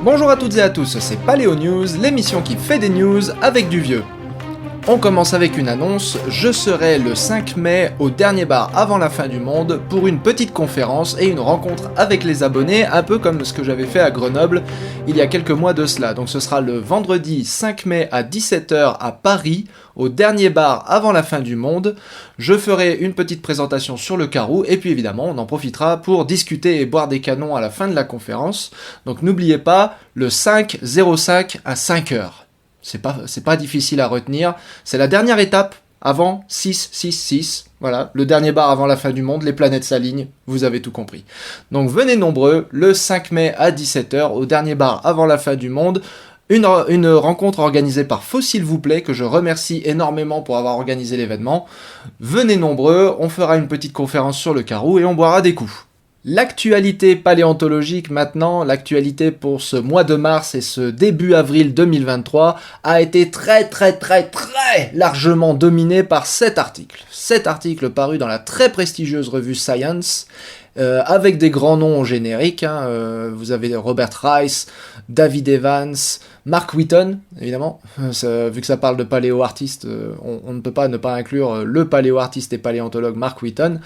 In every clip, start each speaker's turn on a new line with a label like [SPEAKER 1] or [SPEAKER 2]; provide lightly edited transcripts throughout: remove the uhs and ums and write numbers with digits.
[SPEAKER 1] Bonjour à toutes et à tous, c'est Paléo News, l'émission qui fait des news avec du vieux. On commence avec une annonce, je serai le 5 mai au dernier bar avant la fin du monde pour une petite conférence et une rencontre avec les abonnés, un peu comme ce que j'avais fait à Grenoble il y a quelques mois de cela. Donc ce sera le vendredi 5 mai à 17h à Paris, au dernier bar avant la fin du monde. Je ferai une petite présentation sur le carreau et puis évidemment on en profitera pour discuter et boire des canons à la fin de la conférence. Donc n'oubliez pas, le 5-05 à 5h. C'est pas difficile à retenir. C'est la dernière étape avant 6-6-6. Voilà, le dernier bar avant la fin du monde, les planètes s'alignent, vous avez tout compris. Donc venez nombreux, le 5 mai à 17h, au dernier bar avant la fin du monde. Une rencontre organisée par Faux s'il vous plaît, que je remercie énormément pour avoir organisé l'événement. Venez nombreux, on fera une petite conférence sur le carreau et on boira des coups. L'actualité paléontologique maintenant, l'actualité pour ce mois de mars et ce début avril 2023 a été très largement dominée par 7 articles. 7 articles parus dans la très prestigieuse revue Science, avec des grands noms au générique. Vous avez Robert Rice, David Evans, Mark Wheaton, évidemment. Vu que ça parle de paléo-artiste, on ne peut pas ne pas inclure le paléo-artiste et paléontologue Mark Wheaton.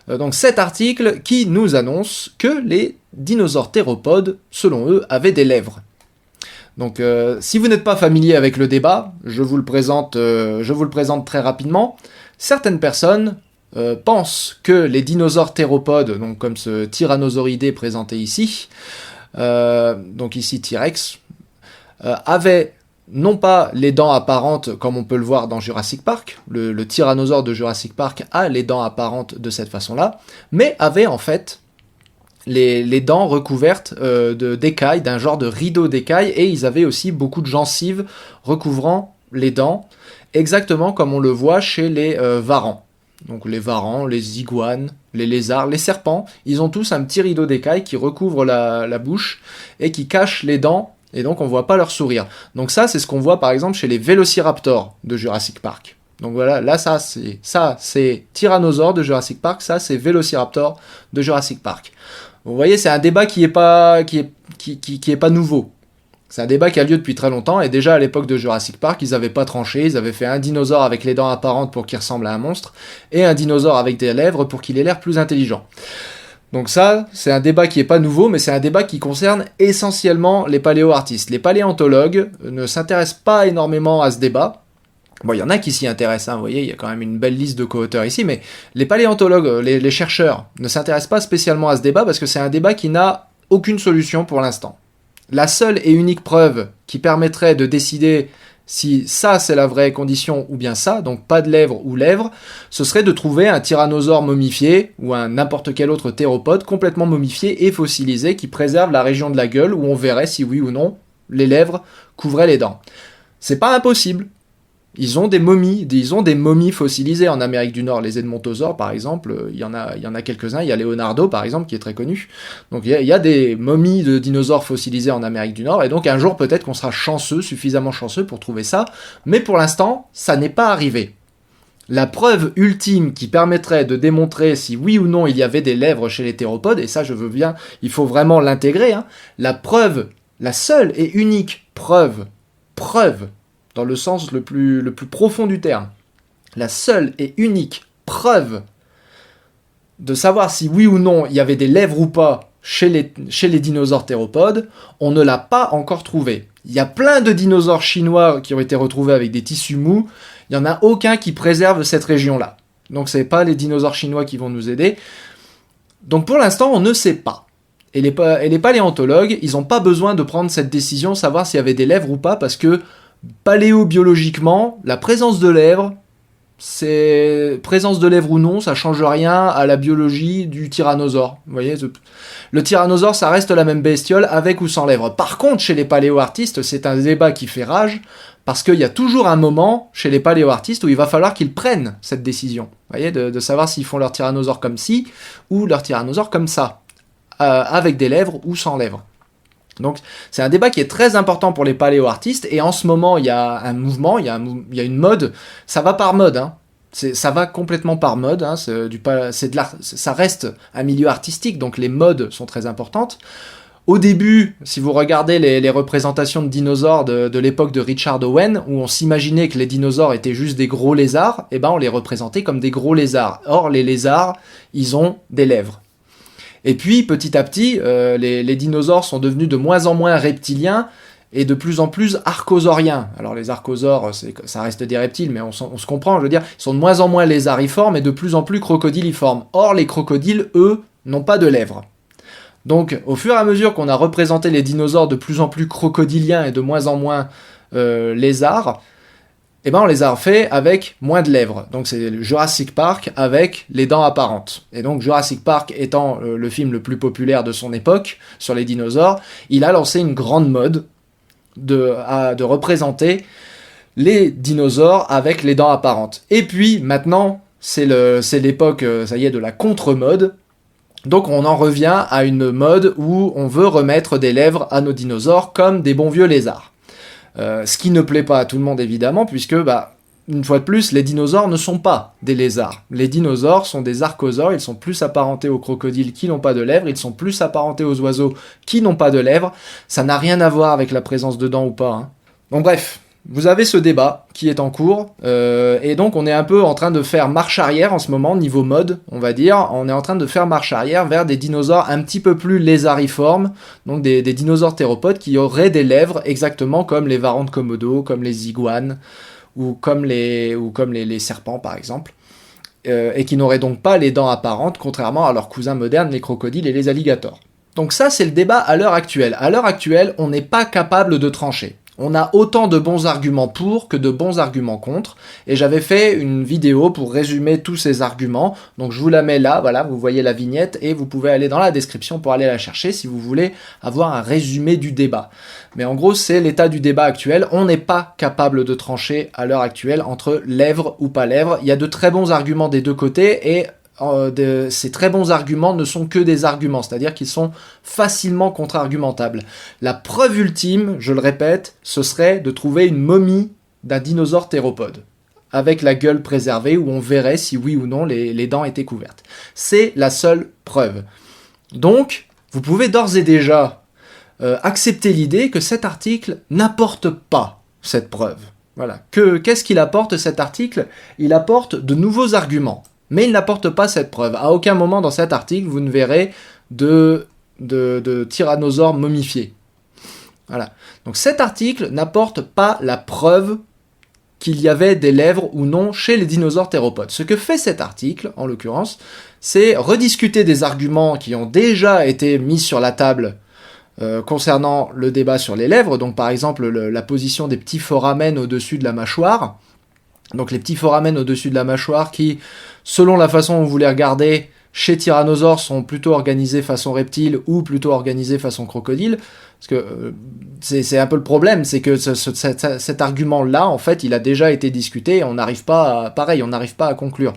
[SPEAKER 1] Donc cet article qui nous annonce que les dinosaures théropodes, selon eux, avaient des lèvres. Donc si vous n'êtes pas familier avec le débat, je vous le présente très rapidement. Certaines personnes pensent que les dinosaures théropodes, donc comme ce tyrannosauridé présenté ici, donc ici T-Rex, avaient non pas les dents apparentes comme on peut le voir dans Jurassic Park, le tyrannosaure de Jurassic Park a les dents apparentes de cette façon-là, mais avait en fait les dents recouvertes d'écailles, d'un genre de rideau d'écailles, et ils avaient aussi beaucoup de gencives recouvrant les dents, exactement comme on le voit chez les varans. Donc les varans, les iguanes, les lézards, les serpents, ils ont tous un petit rideau d'écailles qui recouvre la bouche et qui cache les dents, et donc on voit pas leur sourire. Donc ça, c'est ce qu'on voit par exemple chez les vélociraptors de Jurassic Park. Donc voilà, là ça c'est tyrannosaure de Jurassic Park, ça c'est vélociraptor de Jurassic Park. Vous voyez, c'est un débat qui est pas nouveau. C'est un débat qui a lieu depuis très longtemps, et déjà à l'époque de Jurassic Park, ils avaient pas tranché, ils avaient fait un dinosaure avec les dents apparentes pour qu'il ressemble à un monstre, et un dinosaure avec des lèvres pour qu'il ait l'air plus intelligent. Donc ça, c'est un débat qui est pas nouveau, mais c'est un débat qui concerne essentiellement les paléo-artistes. Les paléontologues ne s'intéressent pas énormément à ce débat. Bon, il y en a qui s'y intéressent, vous voyez, il y a quand même une belle liste de co-auteurs ici, mais les paléontologues, les chercheurs, ne s'intéressent pas spécialement à ce débat parce que c'est un débat qui n'a aucune solution pour l'instant. La seule et unique preuve qui permettrait de décider si ça c'est la vraie condition ou bien ça, donc pas de lèvres ou lèvres, ce serait de trouver un tyrannosaure momifié ou un n'importe quel autre théropode complètement momifié et fossilisé qui préserve la région de la gueule où on verrait si oui ou non les lèvres couvraient les dents. C'est pas impossible. Ils ont des momies fossilisées en Amérique du Nord, les edmontosaures par exemple, il y en a quelques-uns, il y a Leonardo par exemple qui est très connu. Donc il y a des momies de dinosaures fossilisés en Amérique du Nord, et donc un jour peut-être qu'on sera suffisamment chanceux pour trouver ça, mais pour l'instant, ça n'est pas arrivé. La preuve ultime qui permettrait de démontrer si oui ou non il y avait des lèvres chez les théropodes, et ça je veux bien, il faut vraiment l'intégrer, la seule et unique preuve, dans le sens le plus profond du terme, la seule et unique preuve de savoir si oui ou non il y avait des lèvres ou pas chez les dinosaures théropodes, on ne l'a pas encore trouvé. Il y a plein de dinosaures chinois qui ont été retrouvés avec des tissus mous, il n'y en a aucun qui préserve cette région-là. Donc c'est pas les dinosaures chinois qui vont nous aider. Donc pour l'instant, on ne sait pas. Et les paléontologues, ils n'ont pas besoin de prendre cette décision, savoir s'il y avait des lèvres ou pas, parce que paléobiologiquement, la présence de lèvres ou non, ça change rien à la biologie du tyrannosaure. Vous voyez, le tyrannosaure, ça reste la même bestiole avec ou sans lèvres. Par contre, chez les paléo-artistes, c'est un débat qui fait rage, parce qu'il y a toujours un moment chez les paléo-artistes où il va falloir qu'ils prennent cette décision. Vous voyez, de savoir s'ils font leur tyrannosaure comme ci ou leur tyrannosaure comme ça, avec des lèvres ou sans lèvres. Donc c'est un débat qui est très important pour les paléo-artistes, et en ce moment il y a un mouvement, il y a une mode, ça va par mode, ça va complètement par mode, ça reste un milieu artistique, donc les modes sont très importantes. Au début, si vous regardez les représentations de dinosaures de l'époque de Richard Owen, où on s'imaginait que les dinosaures étaient juste des gros lézards, eh ben on les représentait comme des gros lézards. Or, les lézards, ils ont des lèvres. Et puis, petit à petit, les dinosaures sont devenus de moins en moins reptiliens et de plus en plus archosauriens. Alors, les archosaures, ça reste des reptiles, mais on se comprend, je veux dire, ils sont de moins en moins lézardiformes et de plus en plus crocodiliformes. Or, les crocodiles, eux, n'ont pas de lèvres. Donc, au fur et à mesure qu'on a représenté les dinosaures de plus en plus crocodiliens et de moins en moins lézards, eh ben on les a refait avec moins de lèvres. Donc c'est le Jurassic Park avec les dents apparentes. Et donc Jurassic Park étant le film le plus populaire de son époque sur les dinosaures, il a lancé une grande mode de représenter les dinosaures avec les dents apparentes. Et puis maintenant, c'est l'époque, ça y est, de la contre-mode. Donc on en revient à une mode où on veut remettre des lèvres à nos dinosaures comme des bons vieux lézards. Ce qui ne plaît pas à tout le monde évidemment, puisque, une fois de plus, les dinosaures ne sont pas des lézards. Les dinosaures sont des archosaures, ils sont plus apparentés aux crocodiles qui n'ont pas de lèvres, ils sont plus apparentés aux oiseaux qui n'ont pas de lèvres. Ça n'a rien à voir avec la présence de dents ou pas. Hein. Donc bref, vous avez ce débat qui est en cours, et donc on est un peu en train de faire marche arrière en ce moment, niveau mode, on va dire. On est en train de faire marche arrière vers des dinosaures un petit peu plus lézardiformes, donc des dinosaures théropodes qui auraient des lèvres exactement comme les varans de Komodo, comme les iguanes, ou comme les serpents par exemple, et qui n'auraient donc pas les dents apparentes, contrairement à leurs cousins modernes, les crocodiles et les alligators. Donc ça, c'est le débat à l'heure actuelle. À l'heure actuelle, on n'est pas capable de trancher. On a autant de bons arguments pour que de bons arguments contre, et j'avais fait une vidéo pour résumer tous ces arguments, donc je vous la mets là, voilà, vous voyez la vignette, et vous pouvez aller dans la description pour aller la chercher si vous voulez avoir un résumé du débat. Mais en gros, c'est l'état du débat actuel, on n'est pas capable de trancher à l'heure actuelle entre lèvres ou pas lèvres, il y a de très bons arguments des deux côtés, et ces très bons arguments ne sont que des arguments, c'est-à-dire qu'ils sont facilement contre-argumentables. La preuve ultime, je le répète, ce serait de trouver une momie d'un dinosaure théropode, avec la gueule préservée, où on verrait si oui ou non les dents étaient couvertes. C'est la seule preuve. Donc, vous pouvez d'ores et déjà accepter l'idée que cet article n'apporte pas cette preuve. Voilà. Qu'est-ce qu'il apporte, cet article ? Il apporte de nouveaux arguments. Mais il n'apporte pas cette preuve. À aucun moment dans cet article, vous ne verrez de tyrannosaures momifiés. Voilà. Donc cet article n'apporte pas la preuve qu'il y avait des lèvres ou non chez les dinosaures théropodes. Ce que fait cet article, en l'occurrence, c'est rediscuter des arguments qui ont déjà été mis sur la table concernant le débat sur les lèvres. Donc par exemple, la position des petits foramen au-dessus de la mâchoire. Donc les petits foramen au-dessus de la mâchoire qui, selon la façon dont vous les regardez, chez Tyrannosaure sont plutôt organisés façon reptile ou plutôt organisés façon crocodile. Parce que c'est un peu le problème, c'est que cet argument-là, en fait, il a déjà été discuté et on n'arrive pas à conclure.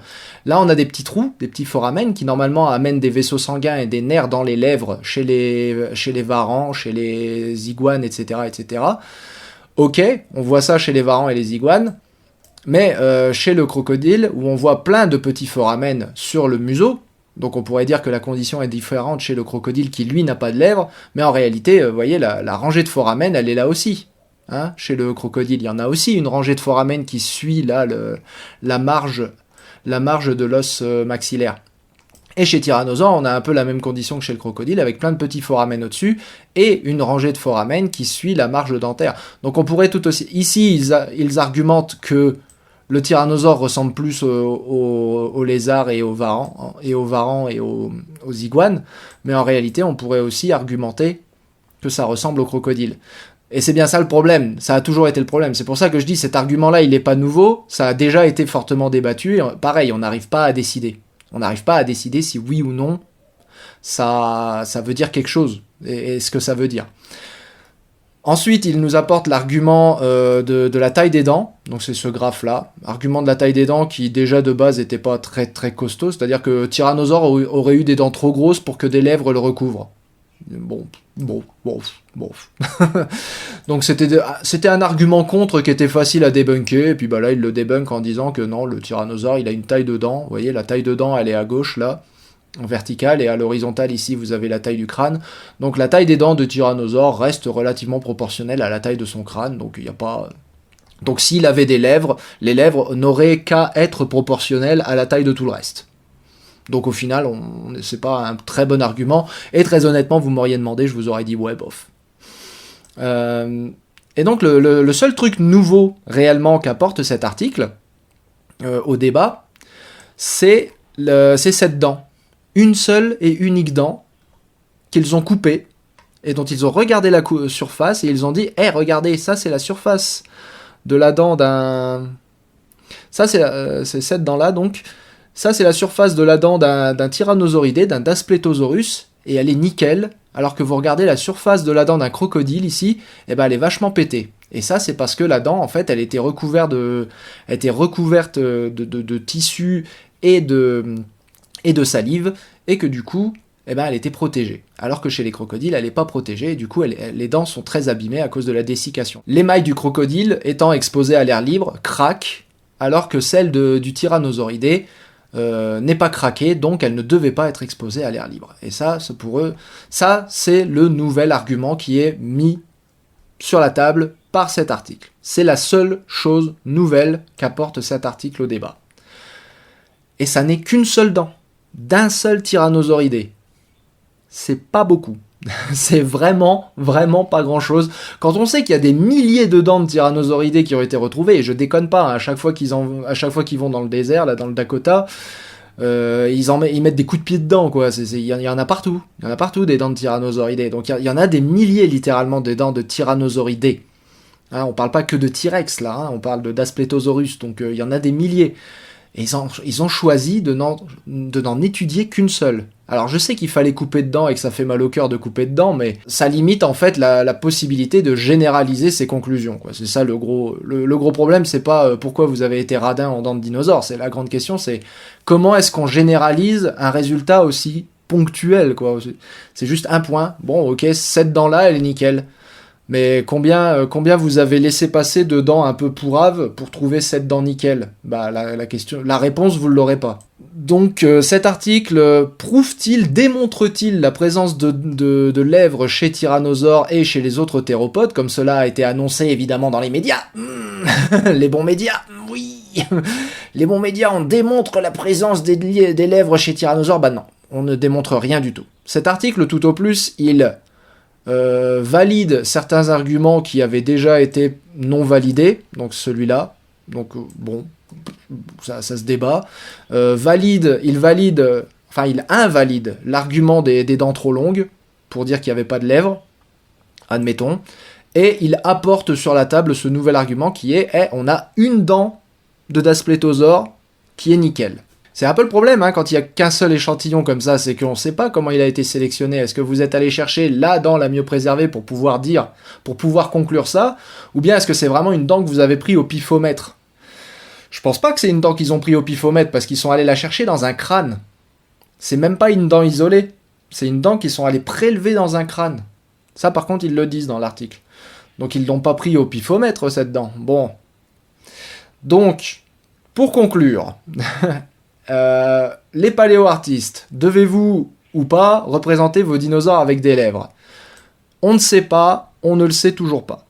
[SPEAKER 1] Là, on a des petits trous, des petits foramen qui normalement amènent des vaisseaux sanguins et des nerfs dans les lèvres chez les varans, chez les iguanes, etc., etc. Ok, on voit ça chez les varans et les iguanes. Mais chez le crocodile, où on voit plein de petits foramen sur le museau, donc on pourrait dire que la condition est différente chez le crocodile qui lui n'a pas de lèvres, mais en réalité, vous voyez, la rangée de foramen, elle est là aussi. Hein, chez le crocodile, il y en a aussi une rangée de foramen qui suit là la marge de l'os maxillaire. Et chez Tyrannosaure, on a un peu la même condition que chez le crocodile, avec plein de petits foramen au-dessus, et une rangée de foramen qui suit la marge dentaire. Donc on pourrait tout aussi... Ici, ils argumentent que le tyrannosaure ressemble plus aux lézards et aux varans et aux iguanes, mais en réalité, on pourrait aussi argumenter que ça ressemble au crocodile. Et c'est bien ça le problème, ça a toujours été le problème. C'est pour ça que je dis, cet argument-là, il n'est pas nouveau, ça a déjà été fortement débattu, et pareil, on n'arrive pas à décider. On n'arrive pas à décider si oui ou non, ça veut dire quelque chose, et ce que ça veut dire. Ensuite, il nous apporte l'argument de la taille des dents, donc c'est ce graphe-là, argument de la taille des dents qui déjà de base n'était pas très très costaud, c'est-à-dire que Tyrannosaure aurait eu des dents trop grosses pour que des lèvres le recouvrent. Bon. Donc c'était un argument contre qui était facile à débunker, et puis là il le débunk en disant que non, le Tyrannosaure il a une taille de dents, vous voyez la taille de dents elle est à gauche là, en vertical, et à l'horizontale ici vous avez la taille du crâne. Donc la taille des dents de tyrannosaure reste relativement proportionnelle à la taille de son crâne, donc il n'y a pas... Donc s'il avait des lèvres, les lèvres n'auraient qu'à être proportionnelles à la taille de tout le reste. Donc au final, c'est pas un très bon argument, et très honnêtement, vous m'auriez demandé, je vous aurais dit ouais, bof. Et donc le seul truc nouveau réellement qu'apporte cet article au débat, c'est cette dent. Une seule et unique dent qu'ils ont coupée, et dont ils ont regardé la surface, et ils ont dit « Eh, regardez, ça c'est la surface de la dent d'un... » Ça c'est cette dent-là, donc. Ça c'est la surface de la dent d'un tyrannosauridé, d'un Daspletosaurus, et elle est nickel, alors que vous regardez la surface de la dent d'un crocodile ici, et ben elle est vachement pétée. Et ça c'est parce que la dent, en fait, elle était recouverte de tissu et de salive, et que du coup, eh ben, elle était protégée. Alors que chez les crocodiles, elle n'est pas protégée, et du coup, les dents sont très abîmées à cause de la dessiccation. L'émail du crocodile, étant exposé à l'air libre, craque, alors que celle du tyrannosauridé n'est pas craquée, donc elle ne devait pas être exposée à l'air libre. Et ça, pour eux, ça, c'est le nouvel argument qui est mis sur la table par cet article. C'est la seule chose nouvelle qu'apporte cet article au débat. Et ça n'est qu'une seule dent, d'un seul tyrannosauridé. C'est pas beaucoup. C'est vraiment, vraiment pas grand-chose. Quand on sait qu'il y a des milliers de dents de tyrannosauridés qui ont été retrouvées, et je déconne pas, hein, à chaque fois qu'ils vont dans le désert, là, dans le Dakota, ils mettent des coups de pied dedans, quoi. Il y en a partout. Il y en a partout des dents de tyrannosauridés. Donc il y en a des milliers, littéralement, des dents de tyrannosauridés. Hein, on parle pas que de T-Rex, là. Hein, on parle de Daspletosaurus. Donc il y en a des milliers. Et ils ont choisi de n'en étudier qu'une seule. Alors je sais qu'il fallait couper dedans et que ça fait mal au cœur de couper dedans, mais ça limite en fait la possibilité de généraliser ces conclusions, quoi. C'est ça le gros problème, c'est pas pourquoi vous avez été radin en dents de dinosaures, c'est la grande question, c'est comment est-ce qu'on généralise un résultat aussi ponctuel, quoi. C'est juste un point, bon ok, cette dent-là elle est nickel. Mais combien vous avez laissé passer de dents un peu pourraves pour trouver cette dent nickel ? Bah la réponse vous l'aurez pas. Donc cet article démontre-t-il la présence de lèvres chez Tyrannosaure et chez les autres théropodes, comme cela a été annoncé évidemment dans les médias. Les bons médias, oui. Les bons médias, on démontre la présence des lèvres chez Tyrannosaure. Bah non, on ne démontre rien du tout. Cet article, tout au plus, il valide certains arguments qui avaient déjà été non validés, donc celui-là, donc bon, ça se débat, il invalide l'argument des dents trop longues, pour dire qu'il n'y avait pas de lèvres, admettons, et il apporte sur la table ce nouvel argument qui est, on a une dent de Daspletosaure qui est nickel. C'est un peu le problème, hein, quand il n'y a qu'un seul échantillon comme ça, c'est qu'on ne sait pas comment il a été sélectionné. Est-ce que vous êtes allé chercher la dent la mieux préservée pour pouvoir conclure ça, ou bien est-ce que c'est vraiment une dent que vous avez pris au pifomètre ? Je pense pas que c'est une dent qu'ils ont pris au pifomètre, parce qu'ils sont allés la chercher dans un crâne. C'est même pas une dent isolée, c'est une dent qu'ils sont allés prélever dans un crâne. Ça par contre ils le disent dans l'article. Donc ils l'ont pas pris au pifomètre cette dent. Bon. Donc, pour conclure... les paléo-artistes, devez-vous ou pas représenter vos dinosaures avec des lèvres ? On ne sait pas, on ne le sait toujours pas.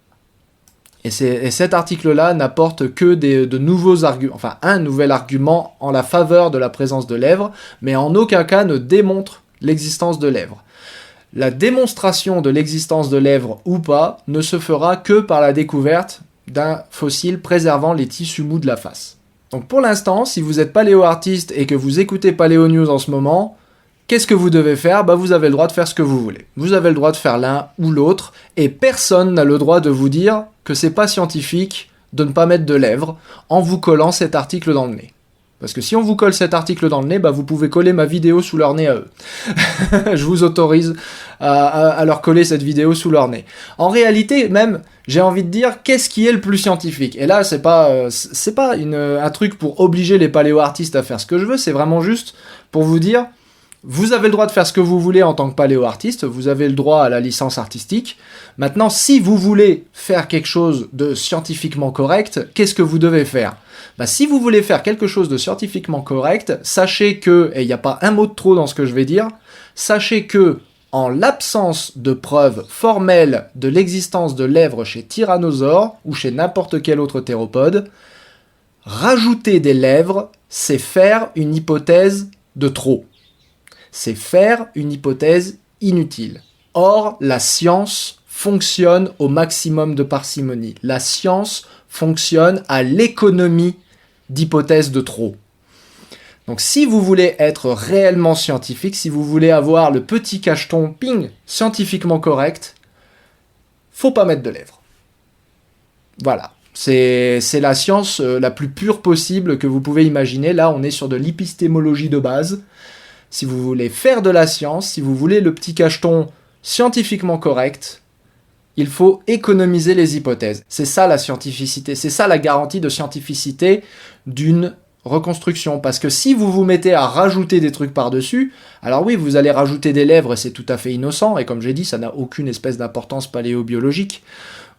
[SPEAKER 1] Et cet article-là n'apporte que de nouveaux arguments, enfin un nouvel argument en la faveur de la présence de lèvres, mais en aucun cas ne démontre l'existence de lèvres. La démonstration de l'existence de lèvres ou pas ne se fera que par la découverte d'un fossile préservant les tissus mous de la face. Donc pour l'instant, si vous êtes paléo-artiste et que vous écoutez Paléo News en ce moment, qu'est-ce que vous devez faire ? Bah vous avez le droit de faire ce que vous voulez. Vous avez le droit de faire l'un ou l'autre, et personne n'a le droit de vous dire que c'est pas scientifique de ne pas mettre de lèvres en vous collant cet article dans le nez. Parce que si on vous colle cet article dans le nez, bah vous pouvez coller ma vidéo sous leur nez à eux. Je vous autorise à leur coller cette vidéo sous leur nez. En réalité, même, j'ai envie de dire, qu'est-ce qui est le plus scientifique ? Et là, c'est pas un truc pour obliger les paléo-artistes à faire ce que je veux, c'est vraiment juste pour vous dire Vous avez le droit de faire ce que vous voulez en tant que paléo-artiste, vous avez le droit à la licence artistique. Maintenant, si vous voulez faire quelque chose de scientifiquement correct, qu'est-ce que vous devez faire ? Si vous voulez faire quelque chose de scientifiquement correct, sachez que, et il n'y a pas un mot de trop dans ce que je vais dire, sachez que, en l'absence de preuves formelles de l'existence de lèvres chez Tyrannosaure ou chez n'importe quel autre théropode, rajouter des lèvres, c'est faire une hypothèse de trop. C'est faire une hypothèse inutile. Or, la science fonctionne au maximum de parcimonie. La science fonctionne à l'économie d'hypothèses de trop. Donc si vous voulez être réellement scientifique, si vous voulez avoir le petit cacheton ping scientifiquement correct, faut pas mettre de lèvres. Voilà. C'est la science la plus pure possible que vous pouvez imaginer. Là, on est sur de l'épistémologie de base. Si vous voulez faire de la science, si vous voulez le petit cacheton scientifiquement correct, il faut économiser les hypothèses. C'est ça la scientificité, c'est ça la garantie de scientificité d'une reconstruction. Parce que si vous vous mettez à rajouter des trucs par-dessus, alors oui, vous allez rajouter des lèvres, c'est tout à fait innocent, et comme j'ai dit, ça n'a aucune espèce d'importance paléobiologique.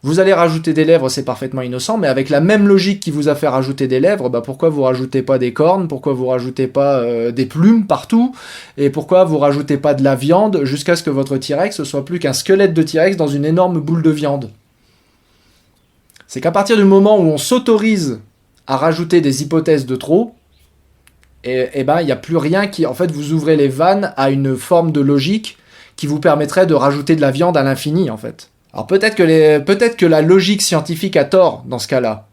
[SPEAKER 1] Vous allez rajouter des lèvres, c'est parfaitement innocent, mais avec la même logique qui vous a fait rajouter des lèvres, pourquoi vous rajoutez pas des cornes, pourquoi vous rajoutez pas des plumes partout, et pourquoi vous rajoutez pas de la viande jusqu'à ce que votre T-Rex soit plus qu'un squelette de T-Rex dans une énorme boule de viande. C'est qu'à partir du moment où on s'autorise à rajouter des hypothèses de trop, il n'y a plus rien qui... En fait, vous ouvrez les vannes à une forme de logique qui vous permettrait de rajouter de la viande à l'infini, en fait. Alors peut-être que la logique scientifique a tort dans ce cas-là.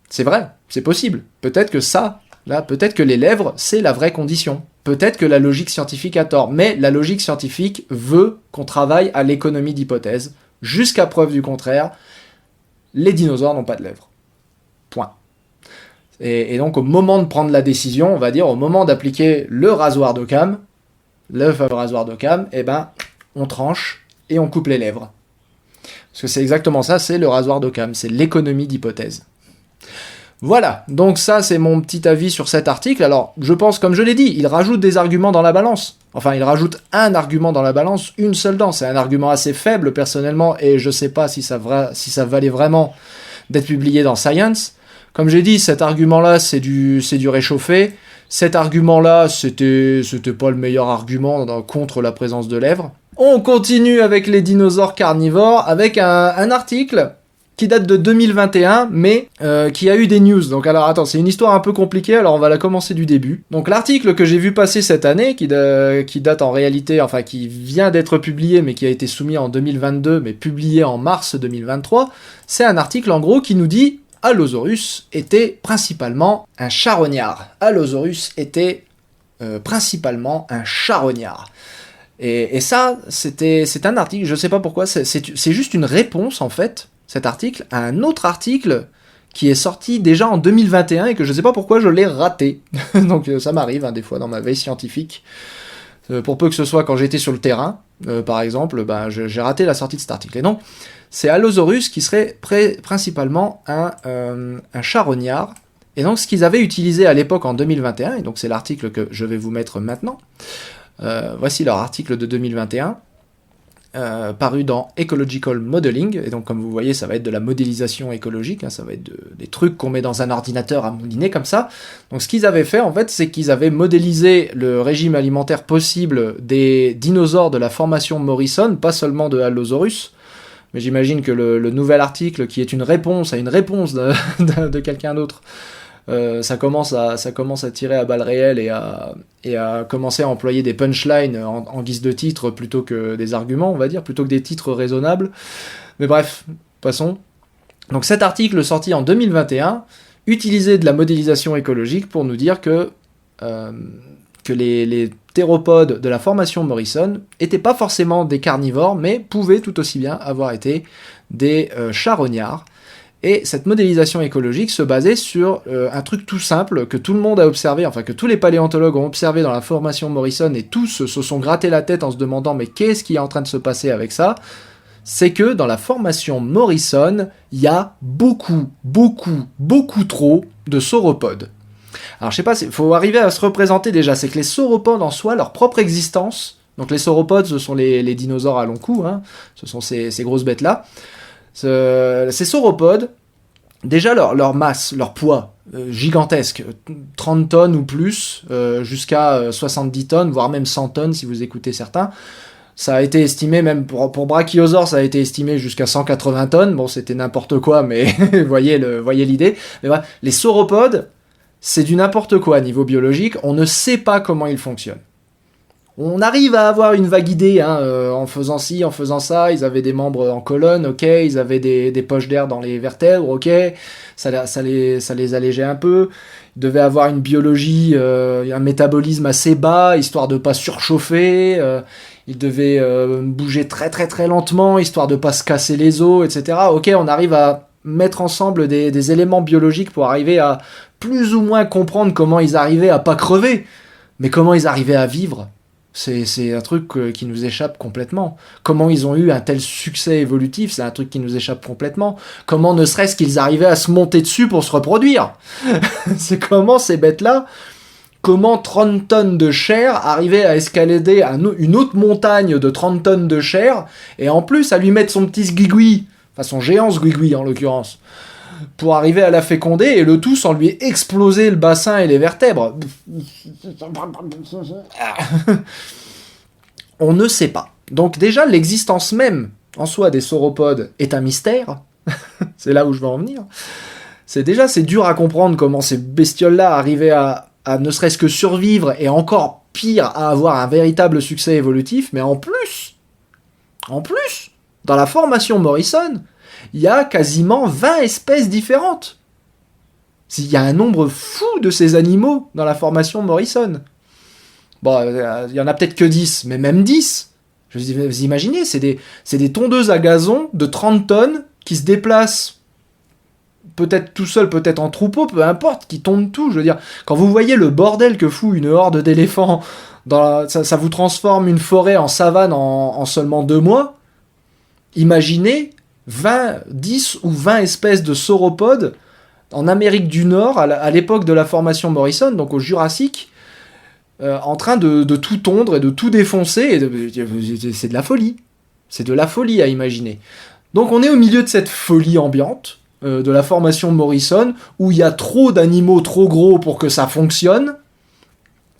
[SPEAKER 1] C'est vrai, c'est possible. Peut-être que les lèvres, c'est la vraie condition. Peut-être que la logique scientifique a tort. Mais la logique scientifique veut qu'on travaille à l'économie d'hypothèses. Jusqu'à preuve du contraire, les dinosaures n'ont pas de lèvres. Point. Et donc au moment de prendre la décision, on va dire au moment d'appliquer le rasoir d'Occam, le fameux rasoir d'Occam, on tranche et on coupe les lèvres. Parce que c'est exactement ça, c'est le rasoir d'Occam, c'est l'économie d'hypothèse. Voilà, donc ça c'est mon petit avis sur cet article. Alors je pense, comme je l'ai dit, il rajoute des arguments dans la balance. Enfin, il rajoute un argument dans la balance, une seule dent. C'est un argument assez faible personnellement, et je sais pas si ça valait vraiment d'être publié dans Science. Comme j'ai dit, cet argument-là, c'est du réchauffé. Cet argument-là, c'était pas le meilleur argument contre la présence de lèvres. On continue avec les dinosaures carnivores, avec un article qui date de 2021, mais qui a eu des news. Donc alors attends, c'est une histoire un peu compliquée, alors on va la commencer du début. Donc l'article que j'ai vu passer cette année, qui date en réalité, enfin qui vient d'être publié, mais qui a été soumis en 2022, mais publié en mars 2023, c'est un article en gros qui nous dit « Allosaurus était principalement un charognard ». Allosaurus était principalement un charognard. Et ça, c'est un article, je sais pas pourquoi, c'est juste une réponse en fait, cet article, à un autre article qui est sorti déjà en 2021 et que je sais pas pourquoi je l'ai raté. Donc ça m'arrive des fois dans ma veille scientifique. Pour peu que ce soit quand j'étais sur le terrain, par exemple, j'ai raté la sortie de cet article. Et donc, c'est Allosaurus qui serait principalement un charognard. Et donc, ce qu'ils avaient utilisé à l'époque en 2021, et donc c'est l'article que je vais vous mettre maintenant, voici leur article de 2021, paru dans Ecological Modeling, et donc comme vous voyez ça va être de la modélisation écologique, ça va être des trucs qu'on met dans un ordinateur à mouliner comme ça. Donc ce qu'ils avaient fait en fait, c'est qu'ils avaient modélisé le régime alimentaire possible des dinosaures de la formation Morrison, pas seulement de Allosaurus, mais j'imagine que le nouvel article qui est une réponse à une réponse de quelqu'un d'autre, ça commence à tirer à balles réelles et à commencer à employer des punchlines en guise de titre plutôt que des arguments, on va dire, plutôt que des titres raisonnables. Mais bref, passons. Donc cet article sorti en 2021 utilisait de la modélisation écologique pour nous dire que les théropodes de la formation Morrison étaient pas forcément des carnivores, mais pouvaient tout aussi bien avoir été des charognards. Et cette modélisation écologique se basait sur un truc tout simple que tout le monde a observé, enfin que tous les paléontologues ont observé dans la formation Morrison, et tous se sont grattés la tête en se demandant mais qu'est-ce qui est en train de se passer avec ça ? C'est que dans la formation Morrison, il y a beaucoup trop de sauropodes. Alors je sais pas, il faut arriver à se représenter déjà, c'est que les sauropodes en soi, leur propre existence, donc les sauropodes ce sont les dinosaures à long cou, hein, ce sont ces grosses bêtes-là, ces sauropodes, déjà leur masse, leur poids, gigantesque, 30 tonnes ou plus, jusqu'à 70 tonnes, voire même 100 tonnes si vous écoutez certains. Ça a été estimé, même pour Brachiosaure, ça a été estimé jusqu'à 180 tonnes. Bon, c'était n'importe quoi, mais voyez l'idée. Mais voilà, les sauropodes, c'est du n'importe quoi niveau biologique. On ne sait pas comment ils fonctionnent. On arrive à avoir une vague idée, hein, en faisant ci, en faisant ça. Ils avaient des membres en colonne, ok. Ils avaient des poches d'air dans les vertèbres, ok. Ça les allégeait un peu. Ils devaient avoir une biologie, un métabolisme assez bas, histoire de pas surchauffer. Ils devaient bouger très très très lentement, histoire de pas se casser les os, etc. Ok, on arrive à mettre ensemble des éléments biologiques pour arriver à plus ou moins comprendre comment ils arrivaient à pas crever. Mais comment ils arrivaient à vivre, c'est un truc qui nous échappe complètement. Comment ils ont eu un tel succès évolutif, c'est un truc qui nous échappe complètement. Comment ne serait-ce qu'ils arrivaient à se monter dessus pour se reproduire. C'est comment ces bêtes-là, comment 30 tonnes de chair arrivaient à escalader une autre montagne de 30 tonnes de chair, et en plus à lui mettre son petit sguigui, enfin son géant sguigui en l'occurrence, pour arriver à la féconder, et le tout sans lui exploser le bassin et les vertèbres. On ne sait pas. Donc déjà, l'existence même, en soi, des sauropodes est un mystère. C'est là où je veux en venir. C'est dur à comprendre comment ces bestioles-là arrivaient à ne serait-ce que survivre, et encore pire, à avoir un véritable succès évolutif, mais en plus, dans la formation Morrison, il y a quasiment 20 espèces différentes. Il y a un nombre fou de ces animaux dans la formation Morrison. Bon, il y en a peut-être que 10, mais même 10. Vous imaginez, c'est des tondeuses à gazon de 30 tonnes qui se déplacent peut-être tout seul, peut-être en troupeau, peu importe, qui tondent tout. Je veux dire, quand vous voyez le bordel que fout une horde d'éléphants, ça vous transforme une forêt en savane en seulement 2 mois. Imaginez 10 ou 20 espèces de sauropodes en Amérique du Nord, à l'époque de la formation Morrison, donc au Jurassique, en train de tout tondre et de tout défoncer. C'est de la folie. C'est de la folie à imaginer. Donc on est au milieu de cette folie ambiante, de la formation Morrison, où il y a trop d'animaux trop gros pour que ça fonctionne.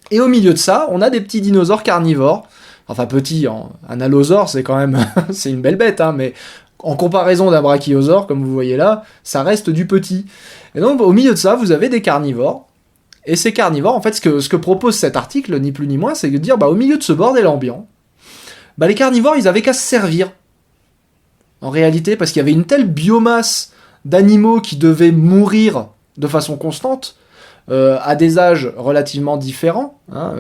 [SPEAKER 1] Et au milieu de ça, on a des petits dinosaures carnivores. Enfin petits, un allosaure c'est quand même c'est une belle bête, hein, mais en comparaison d'un brachiosaure, comme vous voyez là, ça reste du petit. Et donc au milieu de ça, vous avez des carnivores. Et ces carnivores, en fait, ce que propose cet article, ni plus ni moins, c'est de dire, au milieu de ce bordel ambiant, les carnivores, ils avaient qu'à se servir. En réalité, parce qu'il y avait une telle biomasse d'animaux qui devaient mourir de façon constante, à des âges relativement différents, hein,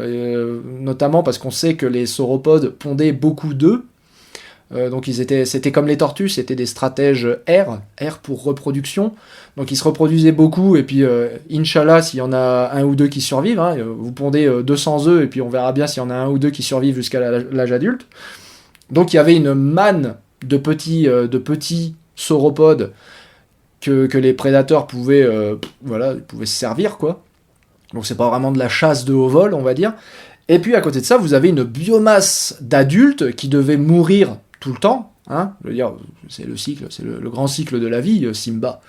[SPEAKER 1] notamment parce qu'on sait que les sauropodes pondaient beaucoup d'œufs, donc c'était comme les tortues, c'était des stratèges R pour reproduction, donc ils se reproduisaient beaucoup, et puis Inch'Allah, s'il y en a un ou deux qui survivent, hein, vous pondez 200 œufs, et puis on verra bien s'il y en a un ou deux qui survivent jusqu'à l'âge adulte. Donc il y avait une manne de petits sauropodes que les prédateurs pouvaient se servir, quoi. Donc c'est pas vraiment de la chasse de haut vol, on va dire. Et puis à côté de ça, vous avez une biomasse d'adultes qui devaient mourir tout le temps, hein. Je veux dire, c'est le cycle, c'est le grand cycle de la vie, Simba.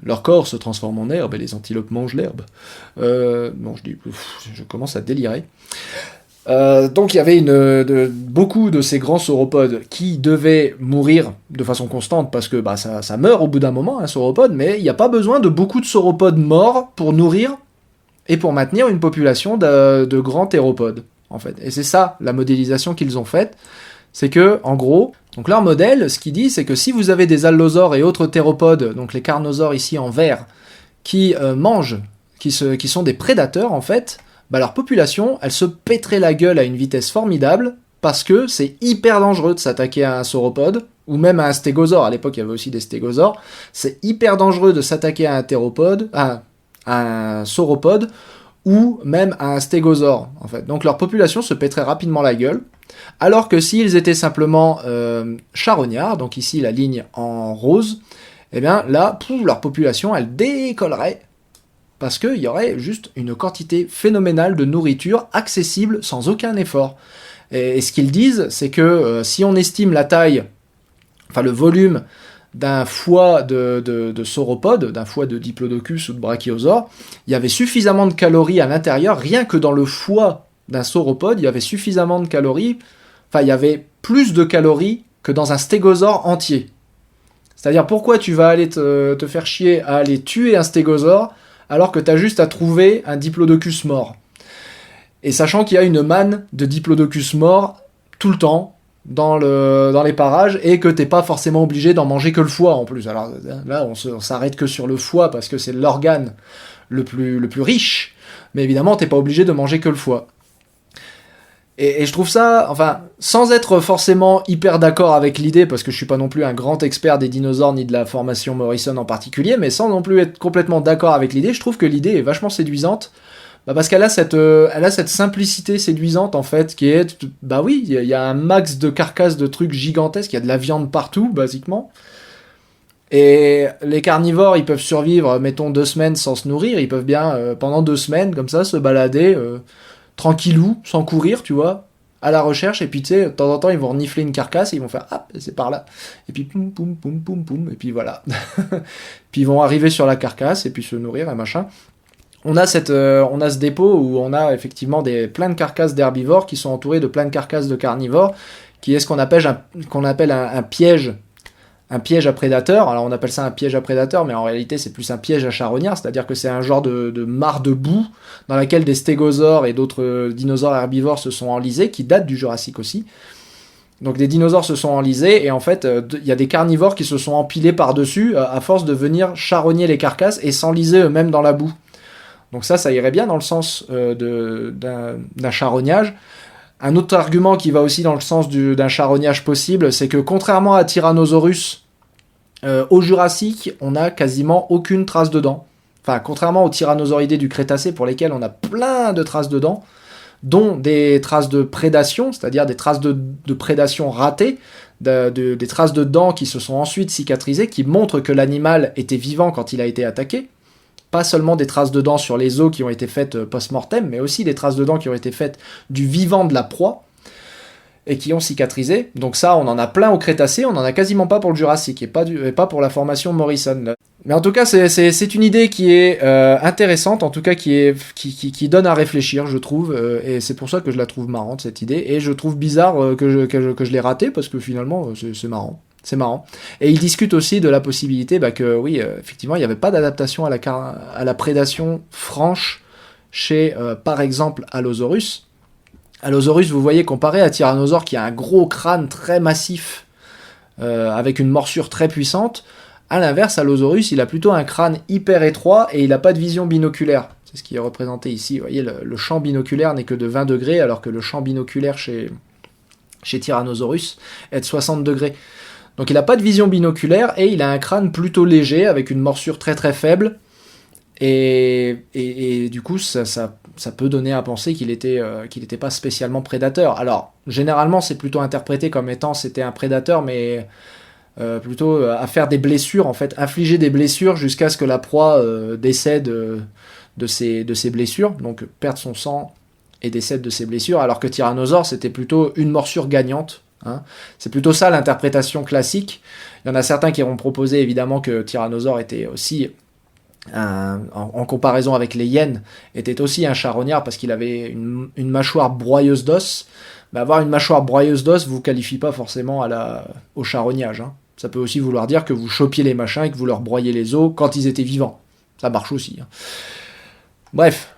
[SPEAKER 1] Leur corps se transforme en herbe et les antilopes mangent l'herbe. Je commence à délirer. Donc il y avait beaucoup de ces grands sauropodes qui devaient mourir de façon constante parce que ça meurt au bout d'un moment, un sauropode, mais il n'y a pas besoin de beaucoup de sauropodes morts pour nourrir et pour maintenir une population de grands théropodes, en fait. Et c'est ça la modélisation qu'ils ont faite, c'est que, en gros, donc leur modèle, ce qu'il dit, c'est que si vous avez des allosaures et autres théropodes, donc les carnosaures ici en vert, qui mangent, qui sont des prédateurs en fait, leur population, elle se pèterait la gueule à une vitesse formidable, parce que c'est hyper dangereux de s'attaquer à un sauropode, ou même à un stégosaure. À l'époque, il y avait aussi des stégosaures. C'est hyper dangereux de s'attaquer à un théropode, à un sauropode, ou même à un stégosaure, en fait. Donc leur population se pèterait rapidement la gueule, alors que s'ils étaient simplement charognards, donc ici la ligne en rose, eh bien là, leur population, elle décollerait, parce qu'il y aurait juste une quantité phénoménale de nourriture accessible sans aucun effort. Et ce qu'ils disent, c'est que si on estime la taille, enfin le volume d'un foie de sauropode, d'un foie de diplodocus ou de brachiosaure, il y avait suffisamment de calories à l'intérieur, rien que dans le foie d'un sauropode, il y avait suffisamment de calories, enfin il y avait plus de calories que dans un stégosaure entier. C'est-à-dire pourquoi tu vas aller te faire chier à aller tuer un stégosaure alors que tu as juste à trouver un diplodocus mort. Et sachant qu'il y a une manne de diplodocus mort tout le temps dans les parages et que t'es pas forcément obligé d'en manger que le foie en plus. Alors là, on s'arrête que sur le foie parce que c'est l'organe le plus riche, mais évidemment, t'es pas obligé de manger que le foie. Et je trouve ça, enfin, sans être forcément hyper d'accord avec l'idée, parce que je suis pas non plus un grand expert des dinosaures ni de la formation Morrison en particulier, mais sans non plus être complètement d'accord avec l'idée, je trouve que l'idée est vachement séduisante, parce qu'elle a cette simplicité séduisante en fait, qui est, bah oui, il y a un max de carcasses de trucs gigantesques, il y a de la viande partout, basiquement. Et les carnivores, ils peuvent survivre, mettons 2 semaines sans se nourrir, ils peuvent bien, pendant 2 semaines, comme ça, se balader... tranquillou, sans courir, tu vois, à la recherche, et puis tu sais, de temps en temps, ils vont renifler une carcasse, et ils vont faire, ah, c'est par là, et puis poum, poum, poum, poum, poum, et puis voilà. Puis ils vont arriver sur la carcasse, et puis se nourrir, et machin. On a ce dépôt où on a effectivement plein de carcasses d'herbivores qui sont entourées de plein de carcasses de carnivores, qui est ce qu'on appelle un piège. Un piège à prédateurs, alors on appelle ça un piège à prédateurs, mais en réalité c'est plus un piège à charognards, c'est-à-dire que c'est un genre de mare de boue dans laquelle des stégosaures et d'autres dinosaures herbivores se sont enlisés, qui datent du Jurassique aussi. Donc des dinosaures se sont enlisés, et en fait il y a des carnivores qui se sont empilés par-dessus à force de venir charogner les carcasses et s'enliser eux-mêmes dans la boue. Donc ça irait bien dans le sens d'un charognage. Un autre argument qui va aussi dans le sens d'un charognage possible, c'est que contrairement à Tyrannosaurus, au Jurassique, on n'a quasiment aucune trace de dents. Enfin, contrairement aux tyrannosauridés du Crétacé, pour lesquels on a plein de traces de dents, dont des traces de prédation, c'est-à-dire des traces de prédation ratées, des traces de dents qui se sont ensuite cicatrisées, qui montrent que l'animal était vivant quand il a été attaqué. Pas seulement des traces de dents sur les os qui ont été faites post-mortem, mais aussi des traces de dents qui ont été faites du vivant de la proie, et qui ont cicatrisé. Donc ça, on en a plein au Crétacé, on en a quasiment pas pour le Jurassique, et pas pour la formation Morrison. Mais en tout cas, c'est une idée qui est intéressante, en tout cas qui donne à réfléchir, je trouve, et c'est pour ça que je la trouve marrante, cette idée, et je trouve bizarre que je l'ai ratée, parce que finalement, c'est marrant. C'est marrant. Et il discute aussi de la possibilité que, oui, effectivement, il n'y avait pas d'adaptation à la prédation franche chez, par exemple, Allosaurus. Allosaurus, vous voyez, comparé à Tyrannosaure, qui a un gros crâne très massif, avec une morsure très puissante, à l'inverse, Allosaurus, il a plutôt un crâne hyper étroit et il n'a pas de vision binoculaire. C'est ce qui est représenté ici. Vous voyez, le champ binoculaire n'est que de 20 degrés, alors que le champ binoculaire chez Tyrannosaurus est de 60 degrés. Donc il n'a pas de vision binoculaire et il a un crâne plutôt léger, avec une morsure très très faible. Et du coup, ça peut donner à penser qu'il était pas spécialement prédateur. Alors, généralement, c'est plutôt interprété comme étant c'était un prédateur, mais plutôt à faire des blessures, en fait, infliger des blessures jusqu'à ce que la proie décède de ses blessures, donc perde son sang et décède de ses blessures, alors que Tyrannosaure, c'était plutôt une morsure gagnante. Hein. C'est plutôt ça l'interprétation classique. Il y en a certains qui ont proposé évidemment que Tyrannosaure était aussi... en comparaison avec les hyènes, était aussi un charognard parce qu'il avait une mâchoire broyeuse d'os. Mais avoir une mâchoire broyeuse d'os vous qualifie pas forcément au charognage. Hein. Ça peut aussi vouloir dire que vous chopiez les machins et que vous leur broyez les os quand ils étaient vivants. Ça marche aussi. Hein. Bref,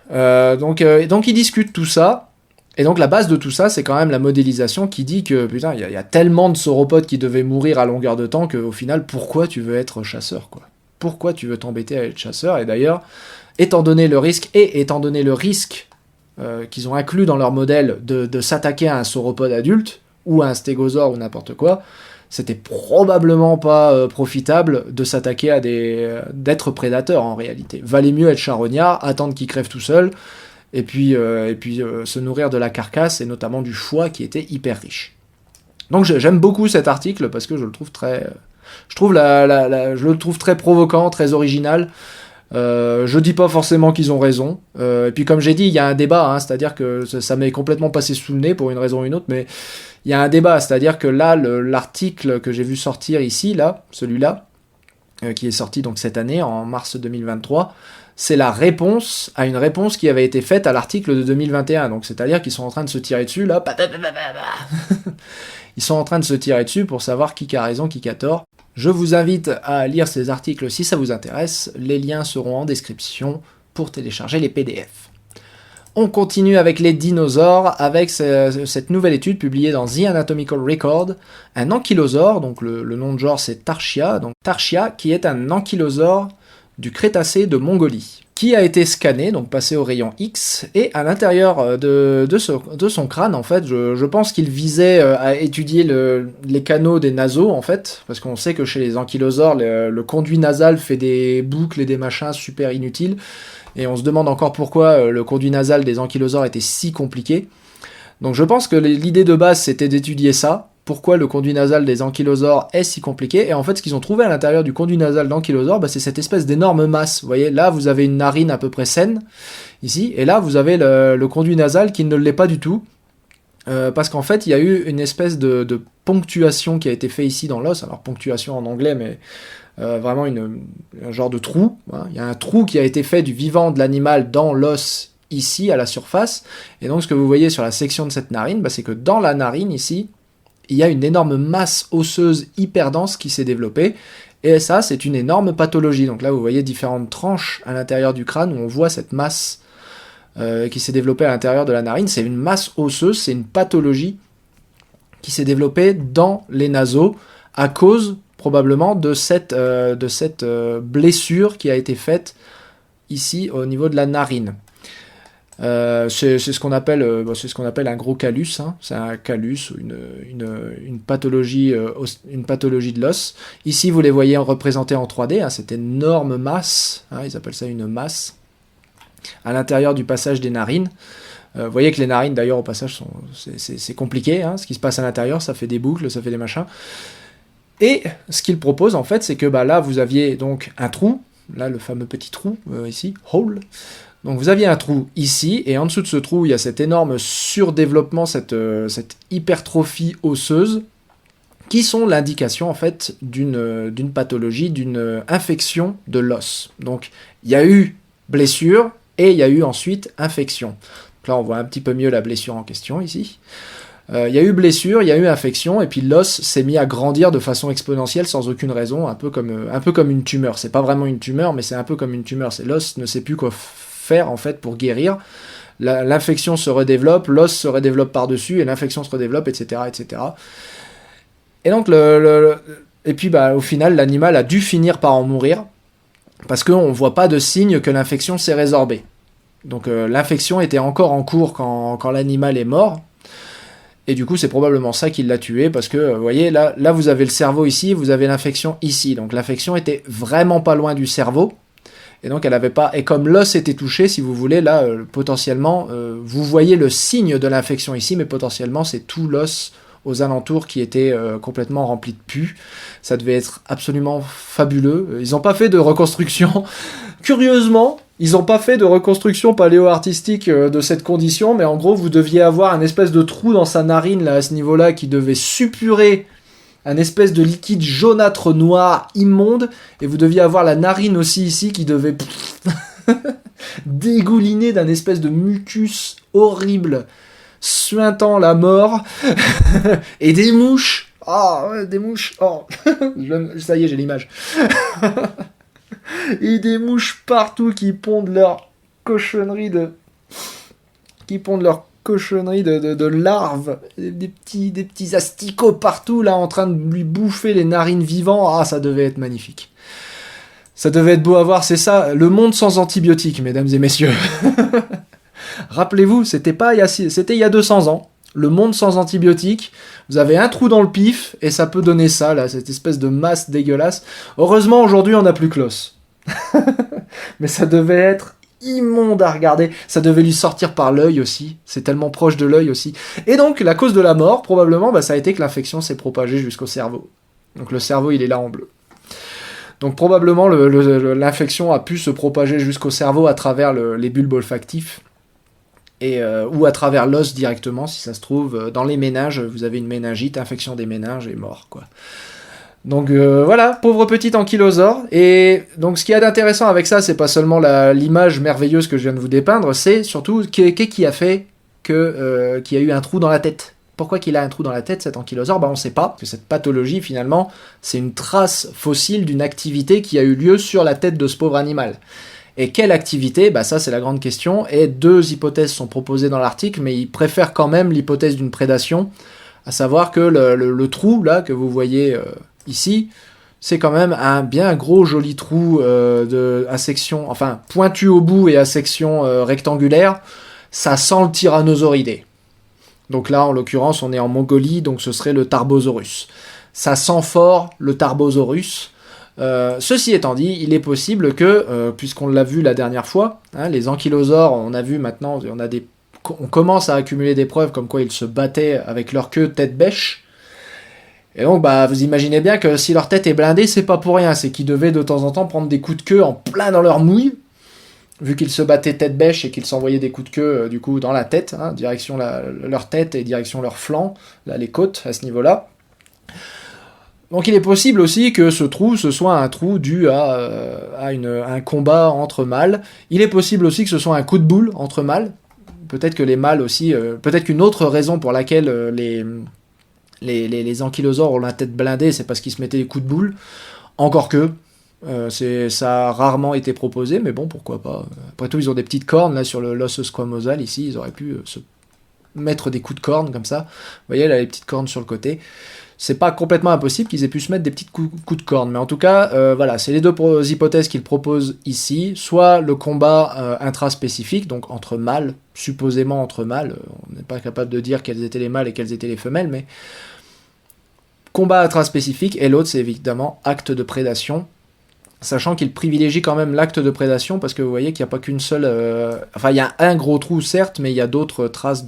[SPEAKER 1] donc ils discutent tout ça. Et donc la base de tout ça, c'est quand même la modélisation qui dit que putain, il y a tellement de sauropodes qui devaient mourir à longueur de temps qu'au final, pourquoi tu veux être chasseur, quoi ? Pourquoi tu veux t'embêter à être chasseur ? Et d'ailleurs, étant donné le risque qu'ils ont inclus dans leur modèle de s'attaquer à un sauropode adulte, ou à un stégosaure ou n'importe quoi, c'était probablement pas profitable de s'attaquer d'être prédateur en réalité. Valait mieux être charognard, attendre qu'il crève tout seul, et puis se nourrir de la carcasse, et notamment du foie qui était hyper riche. Donc j'aime beaucoup cet article parce que je le trouve très... Je le trouve très provoquant, très original. Je dis pas forcément qu'ils ont raison. Et puis comme j'ai dit, il y a un débat, hein, c'est-à-dire que ça m'est complètement passé sous le nez pour une raison ou une autre, mais il y a un débat, c'est-à-dire que là, l'article que j'ai vu sortir ici, là, celui-là, qui est sorti donc cette année, en mars 2023, c'est la réponse à une réponse qui avait été faite à l'article de 2021. Donc c'est-à-dire qu'ils sont en train de se tirer dessus, là. Ils sont en train de se tirer dessus pour savoir qui a raison, qui a tort. Je vous invite à lire ces articles si ça vous intéresse. Les liens seront en description pour télécharger les PDF. On continue avec les dinosaures, avec cette nouvelle étude publiée dans The Anatomical Record. Un ankylosaure, donc le nom de genre c'est Tarchia, donc Tarchia qui est un ankylosaure du Crétacé de Mongolie, qui a été scanné, donc passé au rayon X, et à l'intérieur de son crâne, en fait, je pense qu'il visait à étudier les canaux des nasaux, en fait, parce qu'on sait que chez les ankylosaures, le conduit nasal fait des boucles et des machins super inutiles, et on se demande encore pourquoi le conduit nasal des ankylosaures était si compliqué. Donc je pense que l'idée de base, c'était d'étudier ça, pourquoi le conduit nasal des ankylosaures est si compliqué, et en fait ce qu'ils ont trouvé à l'intérieur du conduit nasal d'ankylosaure, c'est cette espèce d'énorme masse. Vous voyez, là vous avez une narine à peu près saine, ici, et là vous avez le conduit nasal qui ne l'est pas du tout, parce qu'en fait il y a eu une espèce de ponctuation qui a été faite ici dans l'os, alors ponctuation en anglais, mais vraiment un genre de trou, hein. Il y a un trou qui a été fait du vivant de l'animal dans l'os, ici, à la surface, et donc ce que vous voyez sur la section de cette narine, c'est que dans la narine, ici, il y a une énorme masse osseuse hyper dense qui s'est développée, et ça, c'est une énorme pathologie. Donc là, vous voyez différentes tranches à l'intérieur du crâne où on voit cette masse qui s'est développée à l'intérieur de la narine. C'est une masse osseuse, c'est une pathologie qui s'est développée dans les nasaux à cause probablement de cette blessure qui a été faite ici au niveau de la narine. C'est ce qu'on appelle un gros callus, hein. C'est un callus ou une pathologie de l'os. Ici vous les voyez représentés en 3D, hein, cette énorme masse, hein, ils appellent ça une masse à l'intérieur du passage des narines. Vous voyez que les narines d'ailleurs au passage c'est compliqué, hein, ce qui se passe à l'intérieur, ça fait des boucles, ça fait des machins. Et ce qu'il propose en fait, c'est que là vous aviez donc un trou, là le fameux petit trou ici, hole. Donc vous aviez un trou ici, et en dessous de ce trou, il y a cet énorme surdéveloppement, cette hypertrophie osseuse, qui sont l'indication en fait d'une pathologie, d'une infection de l'os. Donc il y a eu blessure, et il y a eu ensuite infection. Donc là on voit un petit peu mieux la blessure en question ici. Il y a eu blessure, il y a eu infection, et puis l'os s'est mis à grandir de façon exponentielle sans aucune raison, un peu comme une tumeur. C'est pas vraiment une tumeur, mais c'est un peu comme une tumeur. C'est l'os ne sait plus quoi faire en fait pour guérir. L'infection se redéveloppe, l'os se redéveloppe par-dessus, et l'infection se redéveloppe, etc. etc. Et donc, et puis au final, l'animal a dû finir par en mourir, parce qu'on ne voit pas de signe que l'infection s'est résorbée. Donc l'infection était encore en cours quand l'animal est mort, et du coup c'est probablement ça qui l'a tué, parce que vous voyez, là vous avez le cerveau ici, vous avez l'infection ici, donc l'infection était vraiment pas loin du cerveau, et donc elle avait pas, et comme l'os était touché, si vous voulez, là potentiellement vous voyez le signe de l'infection ici, mais potentiellement c'est tout l'os aux alentours qui était complètement rempli de pus. Ça devait être absolument fabuleux. Ils n'ont pas fait de reconstruction, curieusement, ils n'ont pas fait de reconstruction paléo-artistique de cette condition, mais en gros vous deviez avoir un espèce de trou dans sa narine là, à ce niveau-là, qui devait suppurer un espèce de liquide jaunâtre noir immonde, et vous deviez avoir la narine aussi ici qui devait dégouliner d'un espèce de mucus horrible, suintant la mort, et des mouches. Oh, ouais, des mouches. Oh, ça y est, j'ai l'image. Et des mouches partout qui pondent leur cochonnerie de larves, des petits asticots partout là en train de lui bouffer les narines vivants. Ah, ça devait être magnifique. Ça devait être beau à voir, c'est ça, le monde sans antibiotiques, mesdames et messieurs. Rappelez-vous, c'était il y a 200 ans, le monde sans antibiotiques, vous avez un trou dans le pif, et ça peut donner ça, là, cette espèce de masse dégueulasse. Heureusement, aujourd'hui, on n'a plus que l'os. Mais ça devait être immonde à regarder, ça devait lui sortir par l'œil aussi, c'est tellement proche de l'œil aussi. Et donc, la cause de la mort, probablement, ça a été que l'infection s'est propagée jusqu'au cerveau. Donc le cerveau, il est là en bleu. Donc probablement l'infection a pu se propager jusqu'au cerveau à travers les bulbes olfactifs. Ou à travers l'os directement, si ça se trouve. Dans les méninges, vous avez une méningite, infection des méninges et mort, quoi. Donc voilà, pauvre petit ankylosaure. Et donc ce qu'il y a d'intéressant avec ça, c'est pas seulement l'image merveilleuse que je viens de vous dépeindre, c'est surtout qui a fait qu'il y a eu un trou dans la tête. Pourquoi qu'il a un trou dans la tête, cet ankylosaure ? On sait pas, parce que cette pathologie, finalement, c'est une trace fossile d'une activité qui a eu lieu sur la tête de ce pauvre animal. Et quelle activité ? Ça c'est la grande question, et 2 hypothèses sont proposées dans l'article, mais ils préfèrent quand même l'hypothèse d'une prédation, à savoir que le trou, là, que vous voyez ici, c'est quand même un bien gros joli trou à section, enfin pointu au bout et à section rectangulaire. Ça sent le tyrannosauridé. Donc là, en l'occurrence, on est en Mongolie, donc ce serait le Tarbosaurus. Ça sent fort le Tarbosaurus. Ceci étant dit, il est possible que, puisqu'on l'a vu la dernière fois, les ankylosaures, on a vu maintenant, on commence à accumuler des preuves comme quoi ils se battaient avec leur queue tête bêche. Et donc, vous imaginez bien que si leur tête est blindée, c'est pas pour rien, c'est qu'ils devaient de temps en temps prendre des coups de queue en plein dans leur mouille, vu qu'ils se battaient tête bêche et qu'ils s'envoyaient des coups de queue du coup dans la tête, direction leur tête et direction leur flanc, là les côtes à ce niveau-là. Donc il est possible aussi que ce trou, ce soit un trou dû à un combat entre mâles. Il est possible aussi que ce soit un coup de boule entre mâles. Peut-être que les mâles aussi... peut-être qu'une autre raison pour laquelle les ankylosaures ont la tête blindée, c'est parce qu'ils se mettaient des coups de boule. Encore que, ça a rarement été proposé, mais bon, pourquoi pas. Après tout, ils ont des petites cornes là sur l'os squamosal, ici, ils auraient pu se mettre des coups de corne comme ça. Vous voyez là, les petites cornes sur le côté. C'est pas complètement impossible qu'ils aient pu se mettre des petits coups de corne, mais en tout cas, voilà, c'est les 2 hypothèses qu'ils proposent ici, soit le combat intraspécifique, donc entre mâles, supposément entre mâles, on n'est pas capable de dire quels étaient les mâles et quelles étaient les femelles, mais combat intraspécifique, et l'autre c'est évidemment acte de prédation, sachant qu'il privilégie quand même l'acte de prédation, parce que vous voyez qu'il n'y a pas qu'une seule... Enfin, il y a un gros trou, certes, mais il y a d'autres traces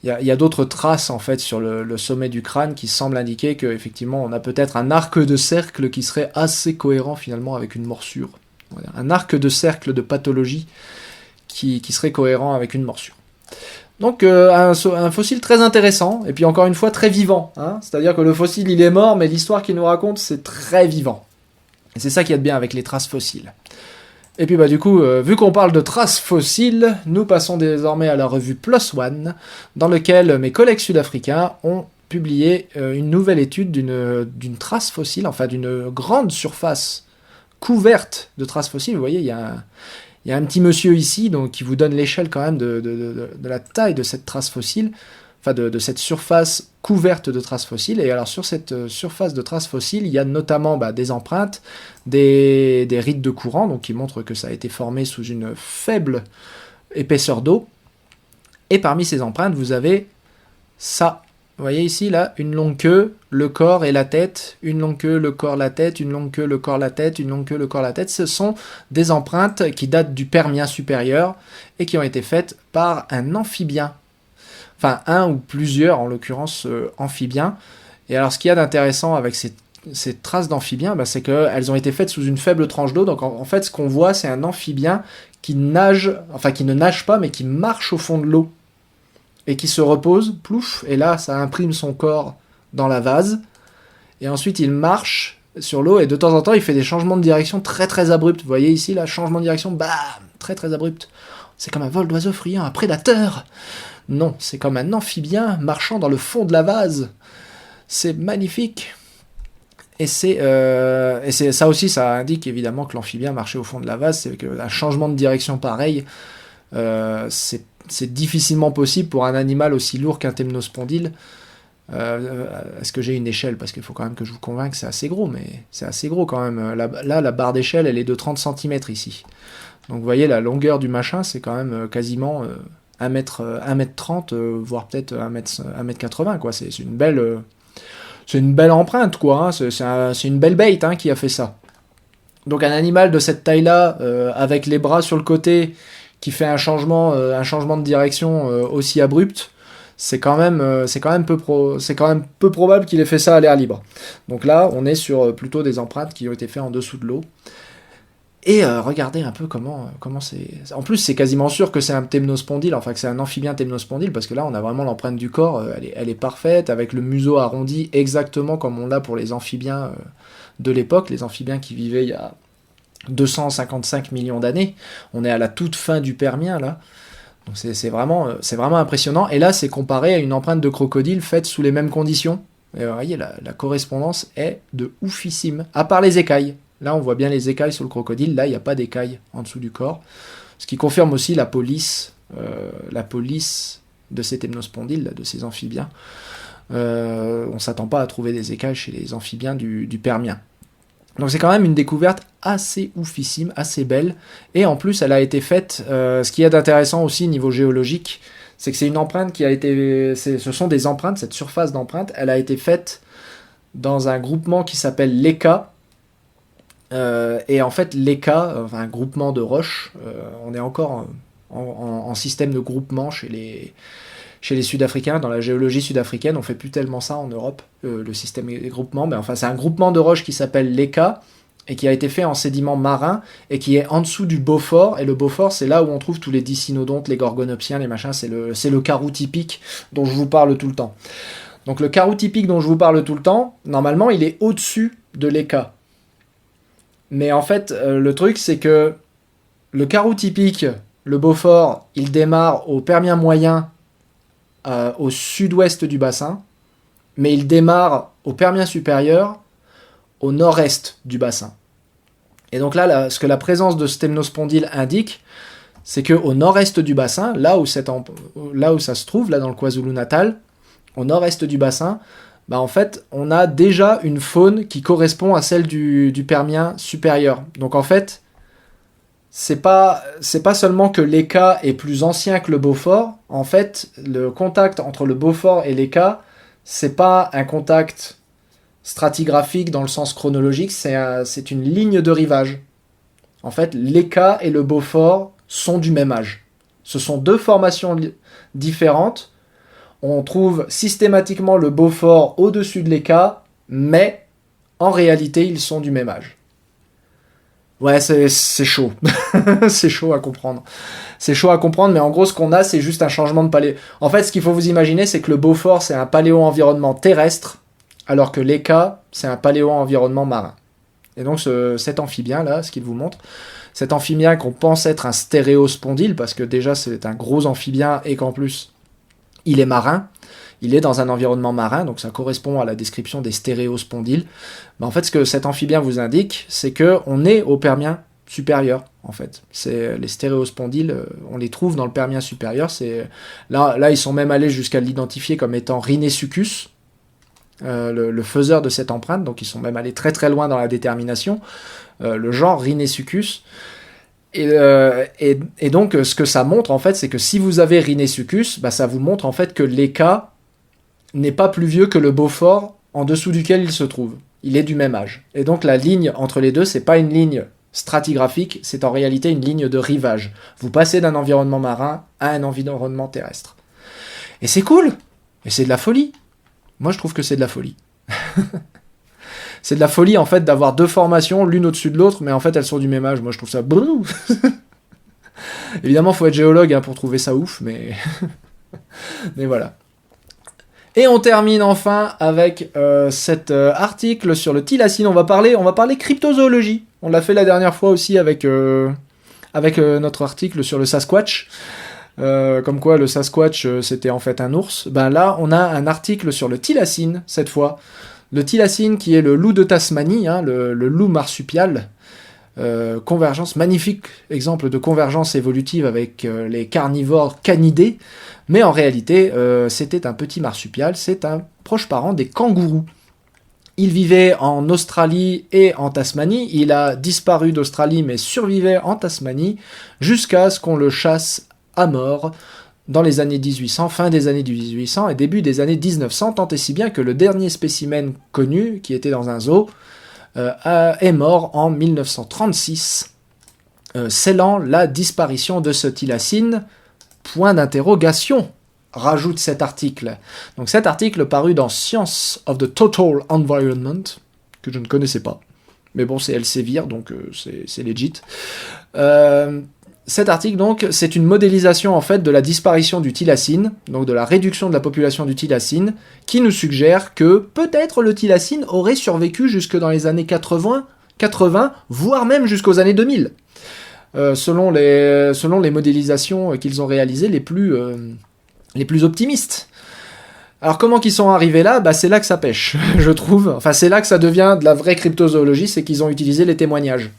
[SPEAKER 1] Il y a d'autres traces en fait sur le sommet du crâne qui semblent indiquer qu'effectivement on a peut-être un arc de cercle qui serait assez cohérent finalement avec une morsure. Voilà. Un arc de cercle de pathologie qui serait cohérent avec une morsure. Donc un fossile très intéressant, et puis encore une fois très vivant. C'est-à-dire que le fossile il est mort, mais l'histoire qu'il nous raconte c'est très vivant. Et c'est ça qu'il y a de bien avec les traces fossiles. Et puis du coup, vu qu'on parle de traces fossiles, nous passons désormais à la revue PLOS ONE, dans laquelle mes collègues sud-africains ont publié une nouvelle étude d'une trace fossile, enfin d'une grande surface couverte de traces fossiles. Vous voyez, il y a un petit monsieur ici donc, qui vous donne l'échelle quand même de la taille de cette trace fossile, enfin de cette surface couverte de traces fossiles. Et alors sur cette surface de traces fossiles, il y a notamment des empreintes, des rides de courant, donc qui montrent que ça a été formé sous une faible épaisseur d'eau. Et parmi ces empreintes, vous avez ça. Vous voyez ici, là, une longue queue, le corps et la tête, une longue queue, le corps, la tête, une longue queue, le corps, la tête, une longue queue, le corps, la tête. Ce sont des empreintes qui datent du Permien supérieur et qui ont été faites par un amphibien. Enfin, un ou plusieurs, en l'occurrence, amphibiens. Et alors, ce qu'il y a d'intéressant avec ces traces d'amphibiens, c'est qu'elles ont été faites sous une faible tranche d'eau. Donc, en fait, ce qu'on voit, c'est un amphibien qui nage, enfin, qui ne nage pas, mais qui marche au fond de l'eau. Et qui se repose, plouf, et là, ça imprime son corps dans la vase. Et ensuite, il marche sur l'eau, et de temps en temps, il fait des changements de direction très, très abrupts. Vous voyez ici, là, changement de direction, bam, très, très abrupt. C'est comme un vol d'oiseau friand, un prédateur. Non, c'est comme un amphibien marchant dans le fond de la vase. C'est magnifique. Et c'est ça aussi, ça indique évidemment que l'amphibien marchait au fond de la vase. C'est qu'un changement de direction pareil, c'est difficilement possible pour un animal aussi lourd qu'un temnospondyle. Est-ce que j'ai une échelle ? Parce qu'il faut quand même que je vous convainque que c'est assez gros, mais c'est assez gros quand même. Là, la barre d'échelle, elle est de 30 cm ici. Donc vous voyez, la longueur du machin, c'est quand même quasiment 1m30, voire peut-être 1m80, quoi. C'est une belle empreinte, quoi. Hein. C'est une belle bête qui a fait ça. Donc un animal de cette taille-là, avec les bras sur le côté, qui fait un changement de direction aussi abrupt, c'est quand même peu probable qu'il ait fait ça à l'air libre. Donc là, on est sur plutôt des empreintes qui ont été faites en dessous de l'eau. Et regardez un peu comment c'est... En plus, c'est quasiment sûr que c'est un temnospondyle, enfin que c'est un amphibien temnospondyle, parce que là, on a vraiment l'empreinte du corps, elle est parfaite, avec le museau arrondi, exactement comme on l'a pour les amphibiens de l'époque, les amphibiens qui vivaient il y a 255 millions d'années. On est à la toute fin du Permien, là. Donc c'est vraiment impressionnant. Et là, c'est comparé à une empreinte de crocodile faite sous les mêmes conditions. Et vous voyez, la correspondance est de oufissime, à part les écailles. Là, on voit bien les écailles sur le crocodile. Là, il n'y a pas d'écailles en dessous du corps. Ce qui confirme aussi la police de ces temnospondyles, de ces amphibiens. On ne s'attend pas à trouver des écailles chez les amphibiens du Permien. Donc c'est quand même une découverte assez oufissime, assez belle. Et en plus, elle a été faite... ce qu'il y a d'intéressant aussi niveau géologique, c'est que c'est une empreinte qui a été... Ce sont des empreintes, cette surface d'empreinte, elle a été faite dans un groupement qui s'appelle l'ECA. Et en fait, l'ECA, un groupement de roches, on est encore en système de groupement chez les Sud-Africains, dans la géologie sud-africaine, on fait plus tellement ça en Europe, le système des groupements, mais enfin c'est un groupement de roches qui s'appelle l'ECA, et qui a été fait en sédiments marins, et qui est en dessous du Beaufort, et le Beaufort c'est là où on trouve tous les dicynodontes, les gorgonopsiens, les machins, c'est le carreau typique dont je vous parle tout le temps. Donc le carreau typique dont je vous parle tout le temps, normalement il est au-dessus de l'ECA. Mais en fait, le truc, c'est que le carreau typique, le Beaufort, il démarre au Permien moyen, au sud-ouest du bassin, mais il démarre au Permien supérieur, au nord-est du bassin. Et donc là, ce que la présence de ce temnospondyle indique, c'est qu'au nord-est du bassin, là où ça se trouve, là dans le KwaZulu-Natal, au nord-est du bassin, en fait, on a déjà une faune qui correspond à celle du Permien supérieur. Donc en fait, c'est pas seulement que l'ECA est plus ancien que le Beaufort. En fait, le contact entre le Beaufort et l'ECA, c'est pas un contact stratigraphique dans le sens chronologique, c'est une ligne de rivage. En fait, l'ECA et le Beaufort sont du même âge. Ce sont deux formations différentes. On trouve systématiquement le Beaufort au-dessus de l'ECA, mais en réalité, ils sont du même âge. Ouais, c'est chaud. C'est chaud à comprendre. C'est chaud à comprendre, mais en gros, ce qu'on a, c'est juste un changement de paléo. En fait, ce qu'il faut vous imaginer, c'est que le Beaufort, c'est un paléo-environnement terrestre, alors que l'ECA, c'est un paléo-environnement marin. Et donc, cet amphibien-là, ce qu'il vous montre, cet amphibien qu'on pense être un stéréospondyle, parce que déjà, c'est un gros amphibien, et qu'en plus... il est marin, il est dans un environnement marin, donc ça correspond à la description des stéréospondyles. Mais en fait, ce que cet amphibien vous indique, c'est qu'on est au Permien supérieur, en fait. Les stéréospondyles, on les trouve dans le Permien supérieur. Là, ils sont même allés jusqu'à l'identifier comme étant Rhinesuchus, le faiseur de cette empreinte, donc ils sont même allés très très loin dans la détermination. Le genre Rhinesuchus. Et donc, ce que ça montre, en fait, c'est que si vous avez Rhinesuchus, ça vous montre, en fait, que l'ECA n'est pas plus vieux que le Beaufort en dessous duquel il se trouve. Il est du même âge. Et donc, la ligne entre les deux, c'est pas une ligne stratigraphique, c'est en réalité une ligne de rivage. Vous passez d'un environnement marin à un environnement terrestre. Et c'est cool! Et c'est de la folie! Moi, je trouve que c'est de la folie. C'est de la folie, en fait, d'avoir deux formations, l'une au-dessus de l'autre, mais en fait, elles sont du même âge. Moi, je trouve ça... Évidemment, faut être géologue pour trouver ça ouf, mais... mais voilà. Et on termine enfin avec cet article sur le thylacine. On va parler cryptozoologie. On l'a fait la dernière fois aussi avec notre article sur le Sasquatch. Comme quoi le Sasquatch, c'était en fait un ours. Là, on a un article sur le thylacine, cette fois. Le thylacine, qui est le loup de Tasmanie, le loup marsupial, convergence, magnifique exemple de convergence évolutive avec les carnivores canidés, mais en réalité, c'était un petit marsupial, c'est un proche parent des kangourous. Il vivait en Australie et en Tasmanie, il a disparu d'Australie mais survivait en Tasmanie, jusqu'à ce qu'on le chasse à mort dans les années 1800, fin des années 1800 et début des années 1900, tant et si bien que le dernier spécimen connu, qui était dans un zoo, est mort en 1936, scellant la disparition de ce thylacine. Point d'interrogation. rajoute cet article. Donc cet article paru dans Science of the Total Environment, que je ne connaissais pas. Mais bon, c'est Elsevier, donc c'est legit. Cet article, donc, c'est une modélisation, en fait, de la disparition du thylacine, donc de la réduction de la population du thylacine, qui nous suggère que peut-être le thylacine aurait survécu jusque dans les années 80, voire même jusqu'aux années 2000, selon les modélisations qu'ils ont réalisées les plus optimistes. Alors comment qu'ils sont arrivés là ? Bah c'est là que ça pêche, je trouve. Enfin c'est là que ça devient de la vraie cryptozoologie, c'est qu'ils ont utilisé les témoignages.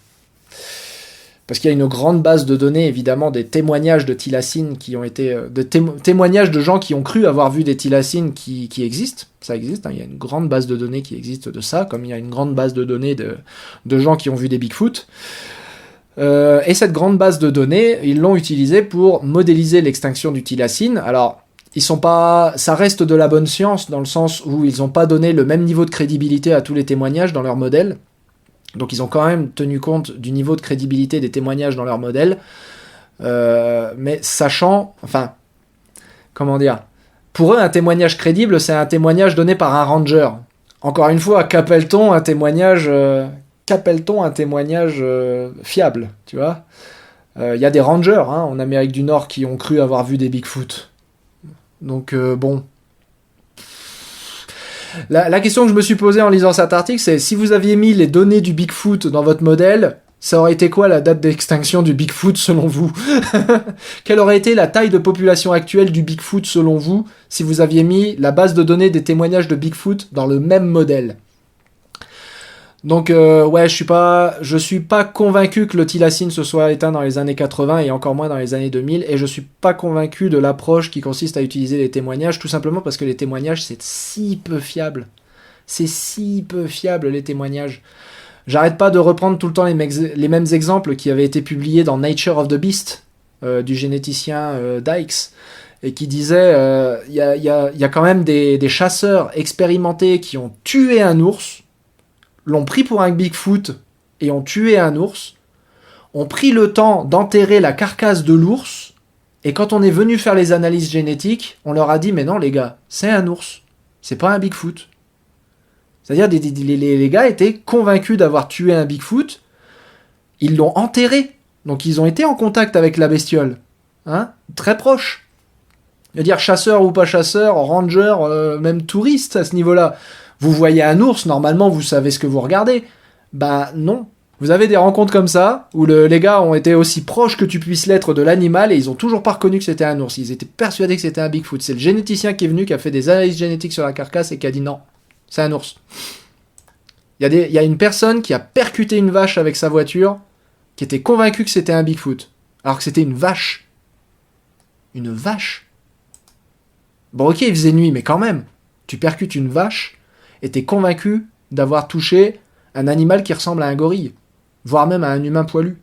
[SPEAKER 1] Parce qu'il y a une grande base de données, évidemment, des témoignages de thylacine qui ont été... témoignages de gens qui ont cru avoir vu des thylacines qui existent. Ça existe, hein, il y a une grande base de données qui existe de ça, comme il y a une grande base de données de gens qui ont vu des Bigfoot. Et cette grande base de données, ils l'ont utilisée pour modéliser l'extinction du thylacine. Alors, ça reste de la bonne science, dans le sens où ils n'ont pas donné le même niveau de crédibilité à tous les témoignages dans leur modèle. Donc ils ont quand même tenu compte du niveau de crédibilité des témoignages dans leur modèle. Mais sachant... Enfin, comment dire ? Pour eux, un témoignage crédible, c'est un témoignage donné par un ranger. Encore une fois, qu'appelle-t-on un témoignage fiable, tu vois ? Y a des rangers en Amérique du Nord qui ont cru avoir vu des Bigfoot. Donc bon. La question que je me suis posée en lisant cet article, c'est si vous aviez mis les données du Bigfoot dans votre modèle, ça aurait été quoi la date d'extinction du Bigfoot selon vous ? Quelle aurait été la taille de population actuelle du Bigfoot selon vous si vous aviez mis la base de données des témoignages de Bigfoot dans le même modèle ? Donc ouais, je suis pas convaincu que le thylacine se soit éteint dans les années 80 et encore moins dans les années 2000, et je suis pas convaincu de l'approche qui consiste à utiliser les témoignages, tout simplement parce que les témoignages c'est si peu fiable. C'est si peu fiable les témoignages. J'arrête pas de reprendre tout le temps les mêmes exemples qui avaient été publiés dans Nature of the Beast du généticien Dykes, et qui disait il y a quand même des chasseurs expérimentés qui ont tué un ours, l'ont pris pour un Bigfoot et ont tué un ours, ont pris le temps d'enterrer la carcasse de l'ours, et quand on est venu faire les analyses génétiques, on leur a dit « Mais non les gars, c'est un ours, c'est pas un Bigfoot ». C'est-à-dire les gars étaient convaincus d'avoir tué un Bigfoot, ils l'ont enterré, donc ils ont été en contact avec la bestiole, très proche. C'est-à-dire chasseur ou pas chasseur, ranger, même touriste à ce niveau-là. Vous voyez un ours, normalement, vous savez ce que vous regardez. Bah non. Vous avez des rencontres comme ça, où les gars ont été aussi proches que tu puisses l'être de l'animal, et ils ont toujours pas reconnu que c'était un ours. Ils étaient persuadés que c'était un Bigfoot. C'est le généticien qui est venu, qui a fait des analyses génétiques sur la carcasse, et qui a dit non, c'est un ours. Il y a une personne qui a percuté une vache avec sa voiture, qui était convaincue que c'était un Bigfoot. Alors que c'était une vache. Une vache. Bon ok, il faisait nuit, mais quand même. Tu percutes une vache, et t'es convaincu d'avoir touché un animal qui ressemble à un gorille, voire même à un humain poilu.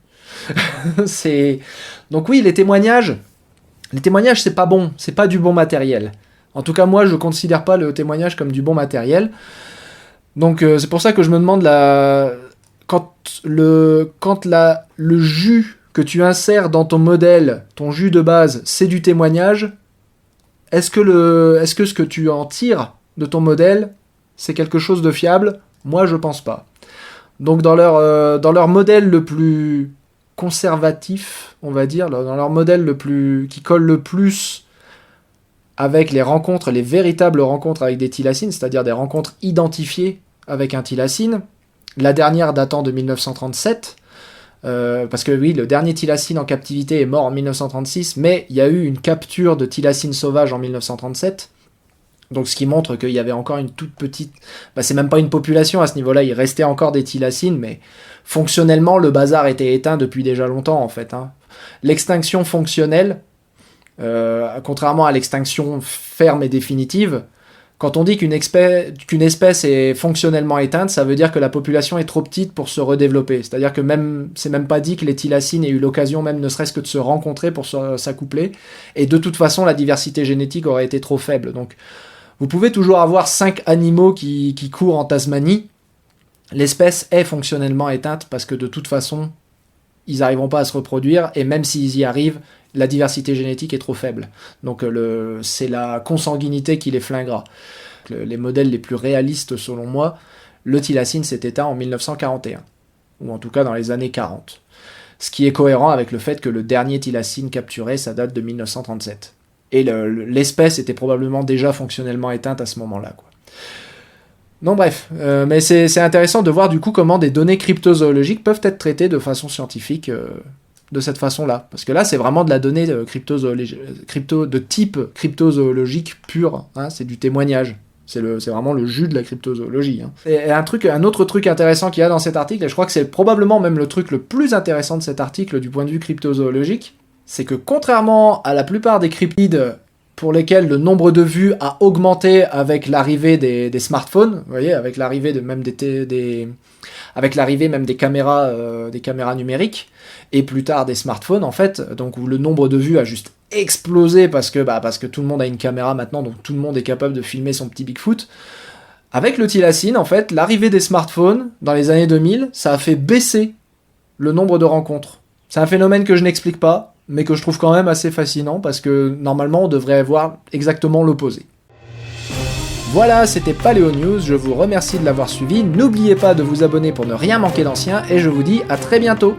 [SPEAKER 1] Donc oui, les témoignages, c'est pas bon, c'est pas du bon matériel. En tout cas, moi, je considère pas le témoignage comme du bon matériel. Donc c'est pour ça que je me demande quand le jus que tu insères dans ton modèle, ton jus de base, c'est du témoignage, est-ce que ce que tu en tires de ton modèle, c'est quelque chose de fiable ? Moi, je pense pas. Donc, dans leur modèle le plus conservatif, on va dire, dans leur modèle qui colle le plus avec les véritables rencontres avec des thylacines, c'est-à-dire des rencontres identifiées avec un thylacine, la dernière datant de 1937, parce que oui, le dernier thylacine en captivité est mort en 1936, mais il y a eu une capture de thylacine sauvage en 1937. Donc ce qui montre qu'il y avait encore une toute petite... c'est même pas une population à ce niveau-là, il restait encore des thylacines, mais fonctionnellement, le bazar était éteint depuis déjà longtemps, en fait. L'extinction fonctionnelle, contrairement à l'extinction ferme et définitive, quand on dit qu'une espèce est fonctionnellement éteinte, ça veut dire que la population est trop petite pour se redévelopper. C'est-à-dire que c'est même pas dit que les thylacines aient eu l'occasion, même ne serait-ce que de se rencontrer pour s'accoupler, et de toute façon, la diversité génétique aurait été trop faible. Donc, vous pouvez toujours avoir 5 animaux qui courent en Tasmanie. L'espèce est fonctionnellement éteinte parce que de toute façon, ils n'arriveront pas à se reproduire, et même s'ils y arrivent, la diversité génétique est trop faible. Donc c'est la consanguinité qui les flinguera. Les modèles les plus réalistes selon moi, le thylacine s'est éteint en 1941, ou en tout cas dans les années 40. Ce qui est cohérent avec le fait que le dernier thylacine capturé, ça date de 1937. Et l'espèce était probablement déjà fonctionnellement éteinte à ce moment-là, quoi. Non bref, mais c'est intéressant de voir du coup comment des données cryptozoologiques peuvent être traitées de façon scientifique de cette façon-là. Parce que là, c'est vraiment de la donnée de type cryptozoologique pur, hein, c'est du témoignage. C'est vraiment le jus de la cryptozoologie. Hein. Et un autre truc intéressant qu'il y a dans cet article, et je crois que c'est probablement même le truc le plus intéressant de cet article du point de vue cryptozoologique, c'est que contrairement à la plupart des cryptides pour lesquels le nombre de vues a augmenté avec l'arrivée des smartphones, vous voyez, avec l'arrivée même des caméras numériques, et plus tard des smartphones en fait, donc où le nombre de vues a juste explosé parce que tout le monde a une caméra maintenant, donc tout le monde est capable de filmer son petit Bigfoot. Avec le thylacine, en fait, l'arrivée des smartphones dans les années 2000, ça a fait baisser le nombre de rencontres. C'est un phénomène que je n'explique pas, mais que je trouve quand même assez fascinant, parce que normalement on devrait voir exactement l'opposé. Voilà, c'était Paléo News, je vous remercie de l'avoir suivi, n'oubliez pas de vous abonner pour ne rien manquer d'ancien, et je vous dis à très bientôt.